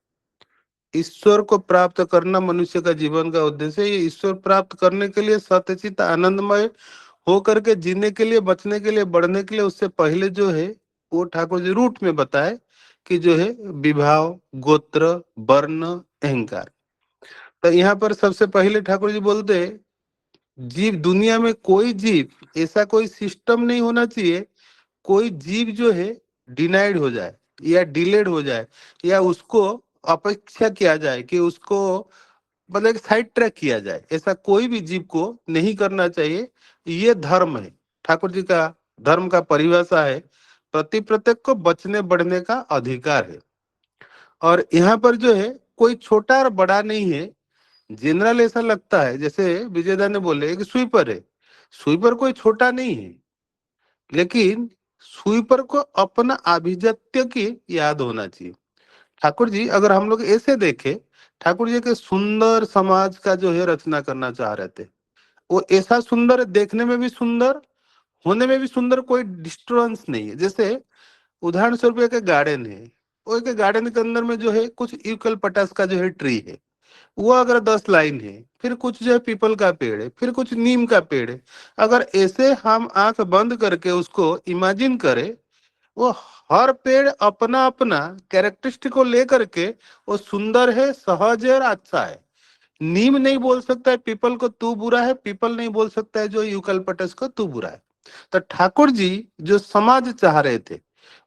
ईश्वर को प्राप्त करना मनुष्य का जीवन का उद्देश्य है। ये ईश्वर प्राप्त करने के लिए सत्यचित आनंदमय हो करके जीने के लिए, बचने के लिए, बढ़ने के लिए उससे पहले जो है वो ठाकुर जी रूट में बताए कि जो है विभाव, गोत्र, वर्ण, अहंकार। तो यहाँ पर सबसे पहले ठाकुर जी बोलते जीव, दुनिया में कोई जीव ऐसा कोई सिस्टम नहीं होना चाहिए कोई जीव जो है डिनाइड हो जाए या डिलेड हो जाए या उसको अपेक्षा किया जाए कि उसको मतलब साइड ट्रैक किया जाए, ऐसा कोई भी जीव को नहीं करना चाहिए। ये धर्म है, ठाकुर जी का धर्म का परिभाषा है, प्रति प्रत्येक को बचने बढ़ने का अधिकार है। और यहाँ पर जो है कोई छोटा और बड़ा नहीं है। जनरल ऐसा लगता है जैसे विजयदा ने बोले कि स्वीपर है, स्वीपर कोई छोटा नहीं है, लेकिन स्वीपर को अपना आभिजात्य की याद होना चाहिए। ठाकुर जी अगर हम लोग ऐसे देखें, ठाकुर जी के सुंदर समाज का जो है रचना करना चाह रहे थे, वो ऐसा सुंदर, देखने में भी सुंदर, होने में भी सुंदर, कोई डिस्टर्बेंस नहीं है। जैसे उदाहरण स्वरूप एक गार्डन है, वो एक गार्डन के अंदर में जो है कुछ यूकलिप्टस का जो है ट्री है, वो अगर 10 लाइन है, फिर कुछ जो है पीपल का पेड़ है, फिर कुछ नीम का पेड़ है। अगर ऐसे हम आंख बंद करके उसको इमेजिन करें, वो हर पेड़ अपना अपना कैरेक्टरिस्टिक को लेकर के वो सुंदर है, सहज है और अच्छा है। नीम नहीं बोल सकता है पीपल को तू बुरा है, पीपल नहीं बोल सकता है जो यूकलिप्टस को तू बुरा है। तो ठाकुर जी जो समाज चाह रहे थे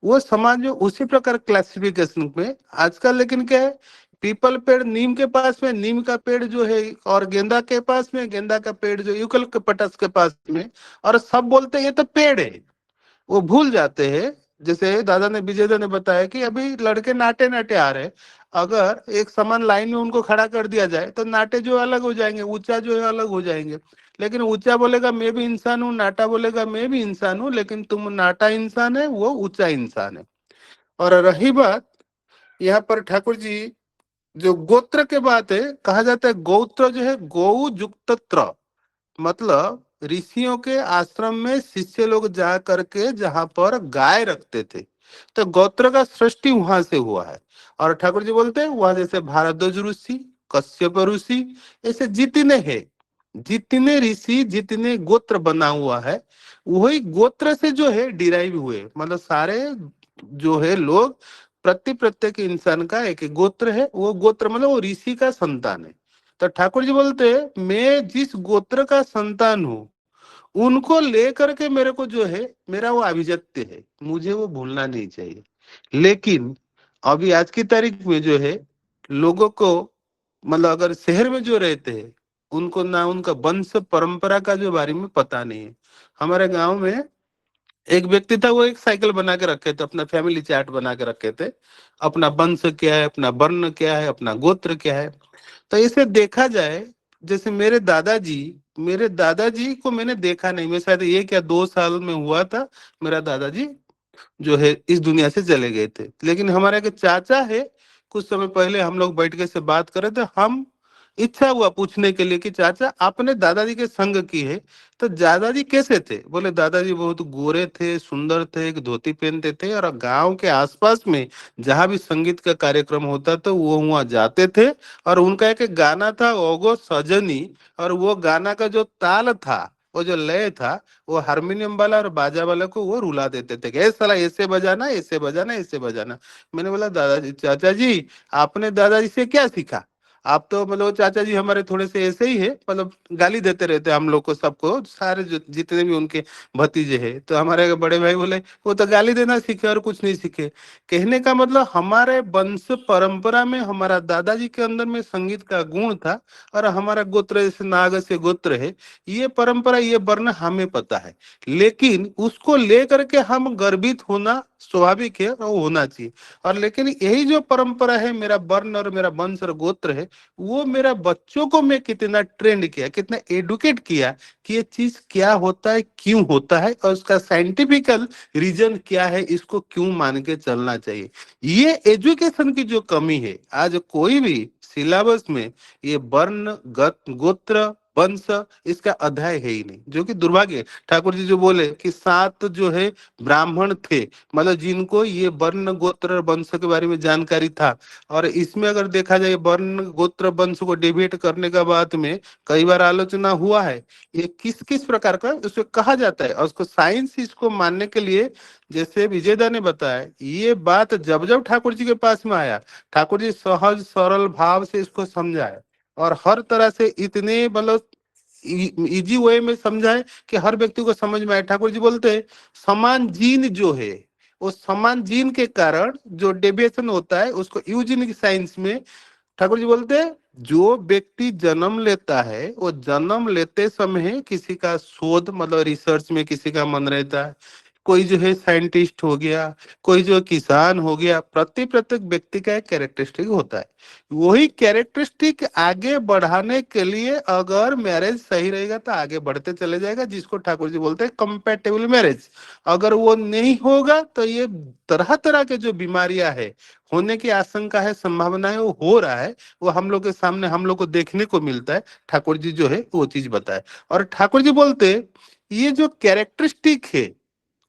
वो समाज में उसी प्रकार क्लासिफिकेशन में आजकल, लेकिन क्या है, पीपल पेड़ नीम के पास में, नीम का पेड़ जो है, और गेंदा के पास में, गेंदा का पेड़ जो यूकलिप्टस के पास में, और सब बोलते हैं ये तो पेड़ है। वो भूल जाते हैं। जैसे दादा ने विजेंद्र ने बताया कि अभी लड़के नाटे नाटे आ रहे हैं, अगर एक समान लाइन में उनको खड़ा कर दिया जाए तो नाटे जो अलग हो जाएंगे, ऊंचा जो है अलग हो जाएंगे। लेकिन ऊंचा बोलेगा मैं भी इंसान हूँ, नाटा बोलेगा मैं भी इंसान हूँ, लेकिन तुम नाटा इंसान है, वो ऊंचा इंसान है। और रही बात यहाँ पर ठाकुर जी जो गोत्र के बात है, कहा जाता है गोत्र जो है गौ जुक्तत्र, मतलब ऋषियों के आश्रम में शिष्य लोग जा करके जहां पर गाय रखते थे, तो गोत्र का सृष्टि वहां से हुआ है। और ठाकुर जी बोलते हैं वहां जैसे भारद्वाज ऋषि, कश्यप ऋषि, ऐसे जितने हैं, जितने ऋषि, जितने गोत्र बना हुआ है, वही गोत्र से जो है डिराइव हुए, मतलब सारे जो है लोग, प्रत्येक इंसान का एक एक गोत्र है, वो गोत्र मतलब वो ऋषि का संतान है। तो ठाकुर जी बोलते हैं मैं जिस गोत्र का संतान हूँ, उनको लेकर के मेरे को जो है मेरा वो अभिजात्य है, मुझे वो भूलना नहीं चाहिए। लेकिन अभी आज की तारीख में जो है लोगों को, मतलब अगर शहर में जो रहते हैं, उनको ना उनका वंश परंपरा का जो बारे में पता नहीं है। हमारे गांव में एक व्यक्ति था, वो एक साइकिल बना के रखे थे, अपना फैमिली चार्ट बना के रखे थे, अपना वंश क्या है, अपना वर्ण क्या है, अपना गोत्र क्या है। तो इसे देखा जाए, जैसे मेरे दादाजी को मैंने देखा नहीं, मैं शायद 1 या 2 साल में हुआ था, मेरा दादाजी जो है इस दुनिया से चले गए थे। लेकिन हमारे एक चाचा है, कुछ समय पहले हम लोग बैठ के से बात कर रहे थे, हम इच्छा हुआ पूछने के लिए कि चाचा आपने दादाजी के संग की है, तो दादाजी कैसे थे? बोले दादाजी बहुत गोरे थे, सुंदर थे, एक धोती पहनते थे, और गांव के आसपास में जहां भी संगीत का कार्यक्रम होता तो वो वहां जाते थे। और उनका एक गाना था ओगो सजनी, और वो गाना का जो ताल था, वो जो लय था, वो हारमोनियम वाला और बाजा वाला को वो रुला देते थे कि ऐसा साला ऐसे बजाना, ऐसे बजाना, ऐसे बजाना। मैंने बोला दादाजी, चाचा जी आपने दादाजी से क्या सीखा? आप तो मतलब चाचा जी हमारे थोड़े से ऐसे ही है, मतलब गाली देते रहते हम लोग को, सबको, सारे जो जितने भी उनके भतीजे हैं। तो हमारे बड़े भाई बोले वो तो गाली देना सीखे और कुछ नहीं सीखे। कहने का मतलब हमारे वंश परंपरा में हमारा दादाजी के अंदर में संगीत का गुण था, और हमारा गोत्र जैसे नाग से गोत्र है, ये परंपरा, ये वर्ण हमें पता है। लेकिन उसको लेकर के हम गर्वित होना स्वाभाविक है और होना चाहिए। और लेकिन यही जो परंपरा है, मेरा वर्ण और मेरा वंश और गोत्र है, वो मेरा बच्चों को मैं कितना ट्रेंड किया, कितना एडुकेट किया कि ये चीज क्या होता है, क्यों होता है, और उसका साइंटिफिकल रीजन क्या है, इसको क्यों मान के चलना चाहिए। ये एजुकेशन की जो कमी है, आज कोई भी सिलेबस में ये वर्ण गोत्र वंश इसका अध्याय है ही नहीं, जो कि दुर्भाग्य है। ठाकुर जी जो बोले कि 7 जो है ब्राह्मण थे, मतलब जिनको ये वर्ण गोत्र और वंश के बारे में जानकारी था। और इसमें अगर देखा जाए वर्ण गोत्र वंश को डिबेट करने का बाद में कई बार आलोचना हुआ है, ये किस किस प्रकार का उसको कहा जाता है, और उसको साइंस इसको मानने के लिए, जैसे विजयदा ने बताया, ये बात जब जब ठाकुर जी के पास में आया, ठाकुर जी सहज सरल भाव से इसको समझाया, और हर तरह से इतने मतलब इजी वे में समझाए कि हर व्यक्ति को समझ में आए। ठाकुर जी बोलते हैं समान जीन जो है, वो समान जीन के कारण जो डेविएशन होता है उसको यूजेनिक साइंस में ठाकुर जी बोलते हैं जो व्यक्ति जन्म लेता है, वो जन्म लेते समय किसी का शोध मतलब रिसर्च में किसी का मन रहता है, कोई जो है साइंटिस्ट हो गया, कोई जो किसान हो गया, प्रत्येक व्यक्ति का एक कैरेक्टरिस्टिक होता है। वही कैरेक्टरिस्टिक आगे बढ़ाने के लिए अगर मैरिज सही रहेगा तो आगे बढ़ते चले जाएगा, जिसको ठाकुर जी बोलते हैं कंपैटिबल मैरिज। अगर वो नहीं होगा तो ये तरह तरह के जो बीमारियां है होने की आशंका है, संभावना है, वो हो रहा है, वो हम लोग के सामने हम लोग को देखने को मिलता है। ठाकुर जी जो है वो चीज बताए, और ठाकुर जी बोलते ये जो कैरेक्टरिस्टिक है,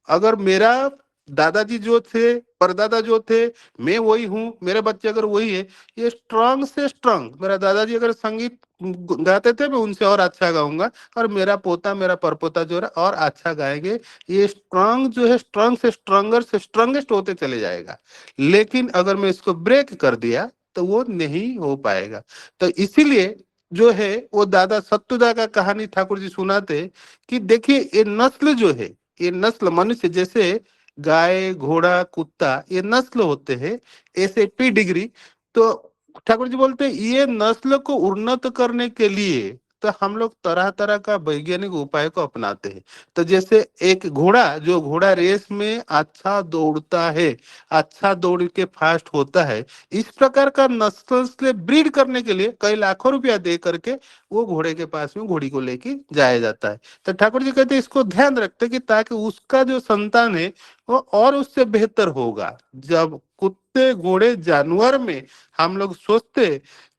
अगर मेरा दादाजी जो थे, परदादा जो थे, मैं वही हूँ, मेरे बच्चे अगर वही है, ये स्ट्रांग से स्ट्रांग, मेरा दादाजी अगर संगीत गाते थे मैं उनसे और अच्छा गाऊंगा, और मेरा पोता मेरा परपोता जो है और अच्छा गाएंगे। ये स्ट्रांग जो है स्ट्रांग से स्ट्रांगर से स्ट्रांगेस्ट होते चले जाएगा। लेकिन अगर मैं इसको ब्रेक कर दिया तो वो नहीं हो पाएगा। तो इसीलिए जो है वो दादा सत्तुदा का कहानी ठाकुर जी सुनाते कि देखिए ये नस्ल जो है, ये नस्ल मनुष्य जैसे गाय घोड़ा कुत्ता ये नस्ल होते हैं, ऐसे पी डिग्री। तो ठाकुर जी बोलते हैं ये नस्ल को उन्नत करने के लिए तो हम लोग तरह तरह का वैज्ञानिक उपाय को अपनाते हैं। तो जैसे एक घोड़ा, जो घोड़ा रेस में अच्छा दौड़ता है, अच्छा दौड़ के फास्ट होता है, इस प्रकार का नस्ल से ब्रीड करने के लिए कई लाखों रुपया दे करके वो घोड़े के पास में घोड़ी को लेके जाया जाता है। तो ठाकुर जी कहते हैं इसको ध्यान रखते कि ताकि उसका जो संतान है वो और उससे बेहतर होगा। जब कुत्ते घोड़े जानवर में हम लोग सोचते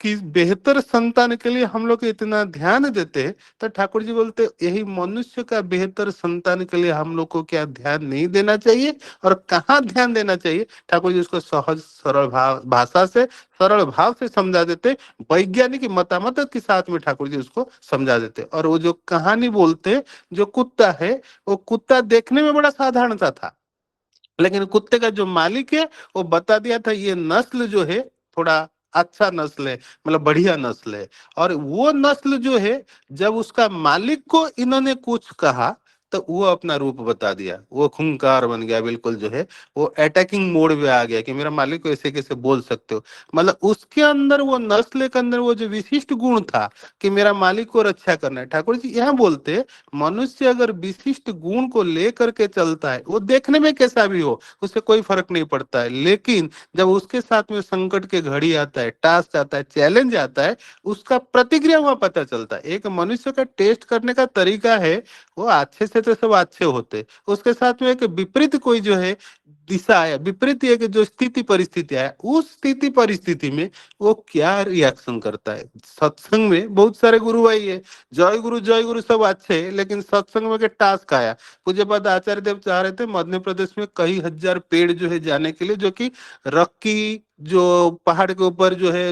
कि बेहतर संतान के लिए हम लोग इतना ध्यान देते हैं, तो ठाकुर जी बोलते यही मनुष्य का बेहतर संतान के लिए हम लोग को क्या ध्यान नहीं देना चाहिए और कहाँ ध्यान देना चाहिए। ठाकुर जी उसको सहज सरल भाषा से, सरल भाव से समझा देते, वैज्ञानिक मतामत के साथ में ठाकुर जी उसको समझा देते। और वो जो कहानी बोलते, जो कुत्ता है, वो कुत्ता देखने में बड़ा साधारण सा था, लेकिन कुत्ते का जो मालिक है वो बता दिया था ये नस्ल जो है थोड़ा अच्छा नस्ल है, मतलब बढ़िया नस्ल है। और वो नस्ल जो है, जब उसका मालिक को इन्होंने कुछ कहा तो वो अपना रूप बता दिया, वो खूंखार बन गया बिल्कुल, जो है वो अटैकिंग मोड में आ गया कि मेरा मालिक को ऐसे कैसे बोल सकते हो। मतलब उसके अंदर, वो नस्ल के अंदर वो जो विशिष्ट गुण था कि मेरा मालिक को रक्षा करना है। ठाकुर जी यहाँ बोलते मनुष्य अगर विशिष्ट गुण को लेकर के चलता है, वो देखने में कैसा भी हो उससे कोई फर्क नहीं पड़ता है, लेकिन जब उसके साथ में संकट के घड़ी आता है, टास्क आता है, चैलेंज आता है, उसका प्रतिक्रिया वहां पता चलता है। एक मनुष्य का टेस्ट करने का तरीका है, वो अच्छे से तो सब अच्छे होते, उसके साथ में एक विपरीत कोई जो है दिशा है, विपरीत एक जो स्थिति परिस्थिति है, उस स्थिति परिस्थिति में वो क्या रिएक्शन करता है। सत्संग में बहुत सारे गुरु भाई है, जय गुरु सब अच्छे हैं, लेकिन सत्संग में के टास्क आया। पूज्य पद आचार्य देव चाह रहे थे मध्य प्रदेश में कई हजार पेड़ जो है जाने के लिए, जो कि रक्की जो पहाड़ के ऊपर जो है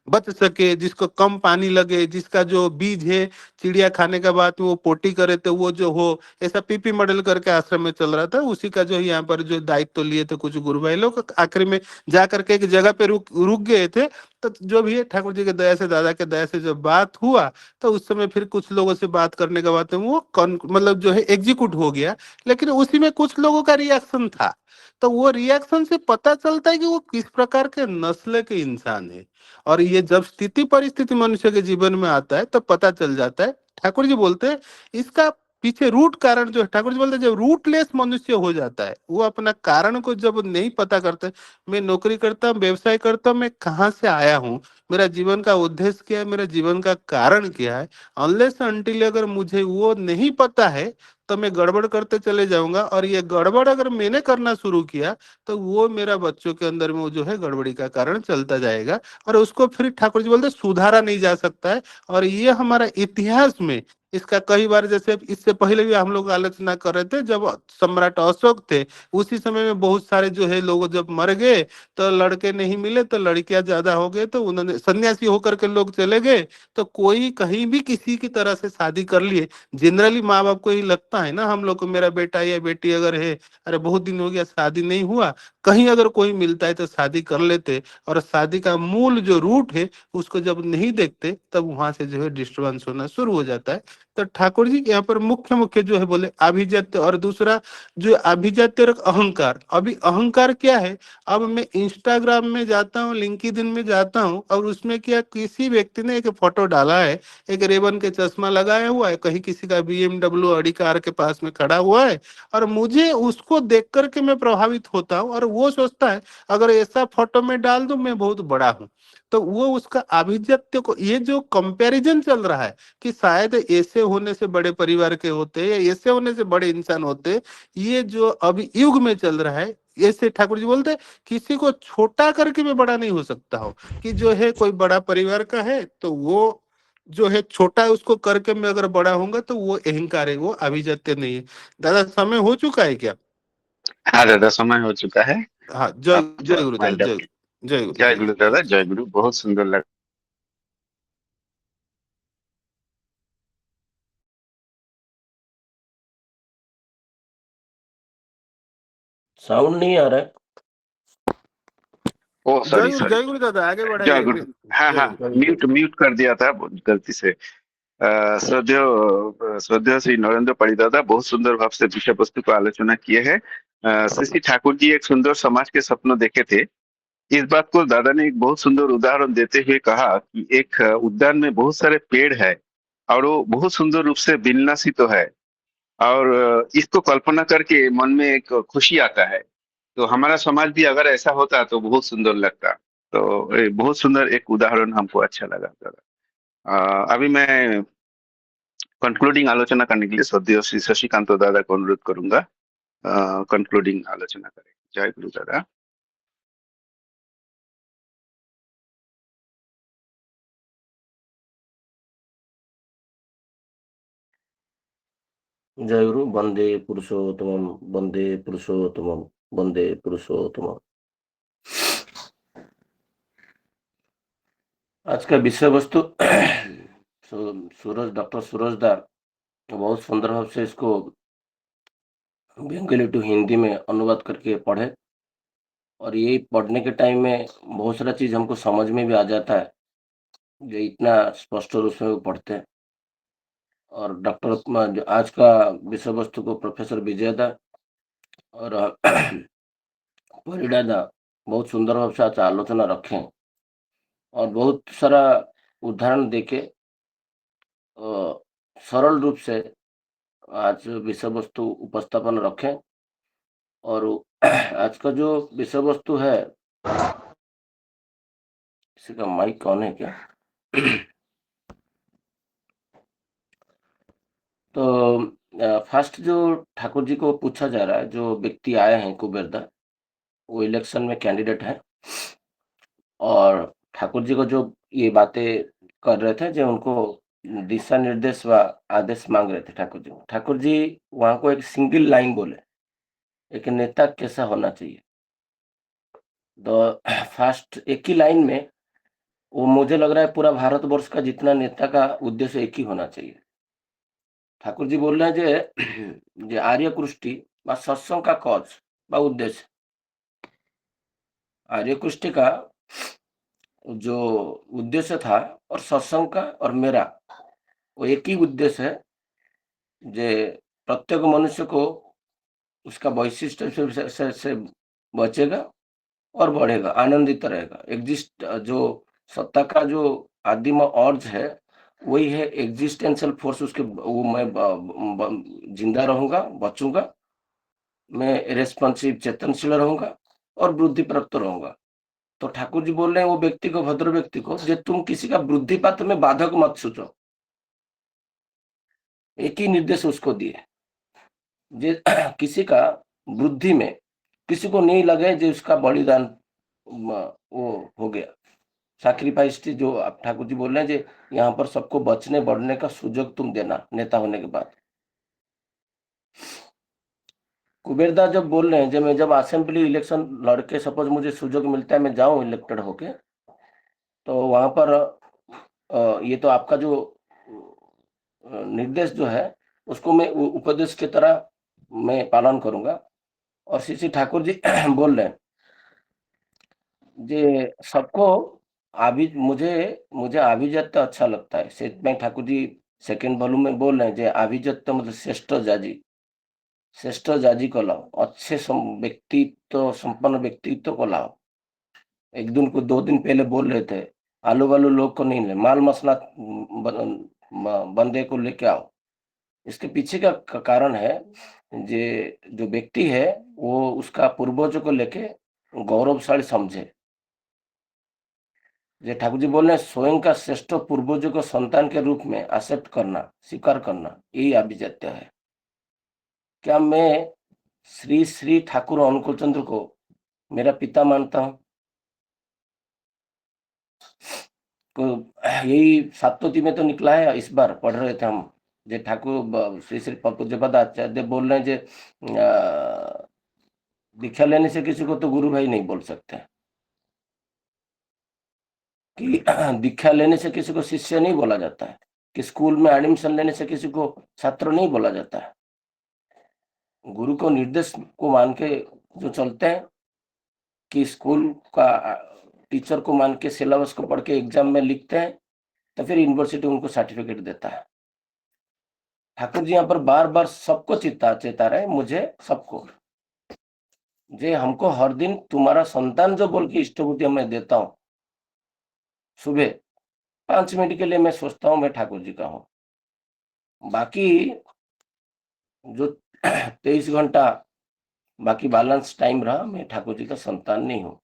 बच सके, जिसको कम पानी लगे, जिसका जो बीज है चिड़िया खाने के बाद वो पोटी करे तो वो जो हो, ऐसा पीपी मॉडल करके आश्रम में चल रहा था। उसी का जो है यहाँ पर जो दायित्व तो लिए थे कुछ गुरु भाई लोग, आखिरी में जा करके एक जगह पे रुक गए थे। तो जो भी है ठाकुर जी के दया से, दादा के दया से जब बात हुआ, तो उस समय फिर कुछ लोगों से बात करने के बाद वो मतलब जो है एग्जीक्यूट हो गया। लेकिन उसी में कुछ लोगों का रिएक्शन था, तो वो रिएक्शन से पता चलता है कि वो किस प्रकार के नस्ल के इंसान है। और ये जब स्थिति परिस्थिति मनुष्य के जीवन में आता है तो पता चल जाता है। ठाकुर जी बोलते हैं इसका पीछे रूट कारण जो है, ठाकुर जी बोलते हैं जब रूटलेस मनुष्य हो जाता है, वो अपना कारण को जब नहीं पता करते, मैं नौकरी करता हूँ, व्यवसाय करता हूँ, मैं कहाँ से आया हूँ, मेरा जीवन का उद्देश्य क्या है, मेरा जीवन का कारण क्या है, अनलेस अनटिल अगर मुझे वो नहीं पता है तो मैं गड़बड़ करते चले जाऊंगा। और ये गड़बड़ अगर मैंने करना शुरू किया तो वो मेरा बच्चों के अंदर में वो जो है गड़बड़ी का कारण चलता जाएगा, और उसको फिर ठाकुर जी बोलते सुधारा नहीं जा सकता है। और ये हमारा इतिहास में इसका कई बार, जैसे इससे पहले भी हम लोग आलोचना कर रहे थे, जब सम्राट अशोक थे उसी समय में बहुत सारे जो है लोग जब मर गए तो लड़के नहीं मिले, तो लड़कियां ज्यादा हो गए, तो उन्होंने सन्यासी होकर के लोग चले गए, तो कोई कहीं भी किसी की तरह से शादी कर लिए। जनरली माँ बाप को ही लगता है ना, हम लोग को मेरा बेटा या बेटी अगर है, अरे बहुत दिन हो गया शादी नहीं हुआ, कहीं अगर कोई मिलता है तो शादी कर लेते। और शादी का मूल जो रूट है उसको जब नहीं देखते तब वहां से जो है डिस्टर्बेंस होना शुरू हो जाता है। तो ठाकुर जी यहाँ पर मुख्य मुख्य जो है बोले अभिजात्य, और दूसरा जो अभिजात्य और अहंकार। अभी अहंकार क्या है, अब मैं इंस्टाग्राम में जाता हूँ, लिंक्डइन में जाता हूँ, और उसमें क्या किसी व्यक्ति ने एक फोटो डाला है, एक रेबन के चश्मा लगाया हुआ है, कहीं किसी का BMW अड़ी कार के पास में खड़ा हुआ है, और मुझे उसको देख करके मैं प्रभावित होता हूँ, और वो सोचता है अगर ऐसा फोटो में डाल दूं मैं बहुत बड़ा हूँ। तो वो उसका आभिजात्य को, ये जो कंपैरिजन चल रहा है कि शायद ऐसे होने से बड़े परिवार के होते या ऐसे होने से बड़े इंसान होते, ये जो अभी युग में चल रहा है, ऐसे ठाकुर जी बोलते हैं किसी को छोटा करके मैं बड़ा नहीं हो सकता हो, कि जो है कोई बड़ा परिवार का है तो वो जो है छोटा है उसको करके मैं अगर बड़ा होऊंगा तो वो अहंकार है, वो अभिजात्य नहीं है। दादा समय हो चुका है क्या? हाँ दादा, समय हो चुका है। हाँ, जय आप जय गुरु दादा, वाइंड अप। जय जय गुरु, जय जय गुरु गुरु। दादा, जय गुरु, बहुत सुंदर लगा। साउंड नहीं आ रहा है। ओह सॉरी सॉरी, जय गुरु दादा, आगे जय बढ़ाइए गुरु। हाँ जय हाँ, गुरु। म्यूट म्यूट कर दिया था गलती से। श्रद्धेय श्री नरेंद्र परिदादा बहुत सुंदर भाव से विषय वस्तु को आलोचना किए हैं। श्री श्री ठाकुर जी एक सुंदर समाज के सपनों देखे थे, इस बात को दादा ने एक बहुत सुंदर उदाहरण देते हुए कहा कि एक उद्यान में बहुत सारे पेड़ है और वो बहुत सुंदर रूप से विन्यासित तो है और इसको कल्पना करके मन में एक खुशी आता है। तो हमारा समाज भी अगर ऐसा होता तो बहुत सुंदर लगता। तो ये बहुत सुंदर एक उदाहरण हमको अच्छा लगा दादा। अभी मैं कंक्लूडिंग आलोचना करने के लिए श्रद्धेय श्री शशिकांत दादा को अनुरोध करूंगा, कंक्लूडिंग आलोचना करें। जय गुरु दादा। जय गुरु। वंदे पुरुषोत्तमम, वंदे पुरुषोत्तमम, वंदे पुरुषोत्तमम। आज का विषय वस्तु सूरज, डॉक्टर सूरज दा बहुत सुंदर भाव से इसको बंगाली टू हिंदी में अनुवाद करके पढ़े, और ये पढ़ने के टाइम में बहुत सारा चीज हमको समझ में भी आ जाता है, जो इतना स्पष्ट रूप से वो पढ़ते हैं। और डॉक्टर आज का विषय वस्तु को प्रोफेसर विजय दा और परिडा दा बहुत सुंदर भाव से आज आलोचना रखें और बहुत सारा उदाहरण देके सरल रूप से आज विषय वस्तु उपस्थापन रखें। और आज का जो विषय वस्तु है, किसी का माइक ऑन है क्या? तो फर्स्ट जो ठाकुर जी को पूछा जा रहा है, जो व्यक्ति आए हैं कुबेरदा, वो इलेक्शन में कैंडिडेट है और ठाकुर जी को जो ये बातें कर रहे थे, जो उनको दिशा निर्देश व आदेश मांग रहे थे ठाकुर जी वहां को एक सिंगल लाइन बोले, एक नेता कैसा होना चाहिए। तो फर्स्ट एक ही लाइन में वो मुझे लग रहा है पूरा भारतवर्ष का जितना नेता का उद्देश्य एक ही होना चाहिए। ठाकुर जी बोल रहे हैं जे आर्य कृष्टि व सत्संग का कौज व उद्देश्य, आर्य कृष्टि का जो उद्देश्य था और सत्संग का और मेरा वो एक ही उद्देश्य है, जे प्रत्येक मनुष्य को उसका वैशिष्ट से बचेगा और बढ़ेगा, आनंदित रहेगा। एग्जिस्ट जो सत्ता का जो आदिम अर्ज है वही है एग्जिस्टेंशियल फोर्स, उसके वो मैं जिंदा रहूंगा, बचूंगा, मैं रेस्पॉन्सिव चेतनशील रहूंगा और वृद्धि प्राप्त रहूंगा। तो ठाकुर जी बोल रहे हैं वो व्यक्ति को, भद्र व्यक्ति को, जे तुम किसी का वृद्धिपात में बाधक मत सोचो। एक ही निर्देश उसको दिए, जे किसी का वृद्धि में किसी को नहीं लगे जो उसका बलिदान वो हो गया, सैक्रिफाइस थी, जो आप ठाकुर जी बोल रहे हैं जे यहाँ पर सबको बचने बढ़ने का सुजोग तुम देना नेता होने के बाद। कुबेरदा जब बोल रहे हैं जब मैं जब असेंबली इलेक्शन लड़के, सपोज मुझे सुजोग मिलता है मैं जाऊं इलेक्टेड होके, तो वहां पर ये तो आपका जो निर्देश जो है उसको मैं उपदेश की तरह मैं पालन करूंगा। और श्री श्री ठाकुर जी बोल रहे हैं जे सबको मुझे मुझे आभिजात्य अच्छा लगता है, से ठाकुर जी सेकेंड वॉल्यूम में बोल रहे हैं जे आभिजात्य मतलब श्रेष्ठ जाजी को लाओ, अच्छे व्यक्तित्व संपन्न व्यक्तित्व को लाओ। एक दिन को 2 दिन पहले बोल रहे थे आलू वालू लोग को नहीं ले, माल मसला बंदे को लेके आओ। इसके पीछे का कारण है जे जो व्यक्ति है वो उसका पूर्वजों को लेके गौरवशाली समझे। जे ठाकुर जी बोल रहे हैं स्वयं का श्रेष्ठ पूर्वजों को संतान के रूप में एक्सेप्ट करना, स्वीकार करना, यही अभिजात्य है। क्या मैं श्री श्री ठाकुर अनुकूल चंद्र को मेरा पिता मानता हूं? यही सातोती में तो निकला है, इस बार पढ़ रहे थे हम, जे ठाकुर श्री श्री पूज्यपाद आचार्य बोल रहे हैं जे दीक्षा लेने से किसी को तो गुरु भाई नहीं बोल सकते, कि दीक्षा लेने से किसी को शिष्य नहीं बोला जाता है, कि स्कूल में एडमिशन लेने से किसी को छात्र नहीं बोला जाता है। गुरु को निर्देश को मान के जो चलते हैं, कि स्कूल का टीचर को मान के सिलेबस को पढ़ के एग्जाम में लिखते हैं, तो फिर यूनिवर्सिटी उनको सर्टिफिकेट देता है। ठाकुर जी यहाँ पर बार बार सबको चेता रहे, मुझे सबको, जे हमको हर दिन तुम्हारा संतान जो बोल के इष्टभूति मैं देता हूँ, सुबह 5 मिनट के लिए मैं सोचता हूँ मैं ठाकुर जी का हूँ। बाकी जो 23 घंटा बाकी बैलेंस टाइम रहा, मैं ठाकुर जी का संतान नहीं हूँ।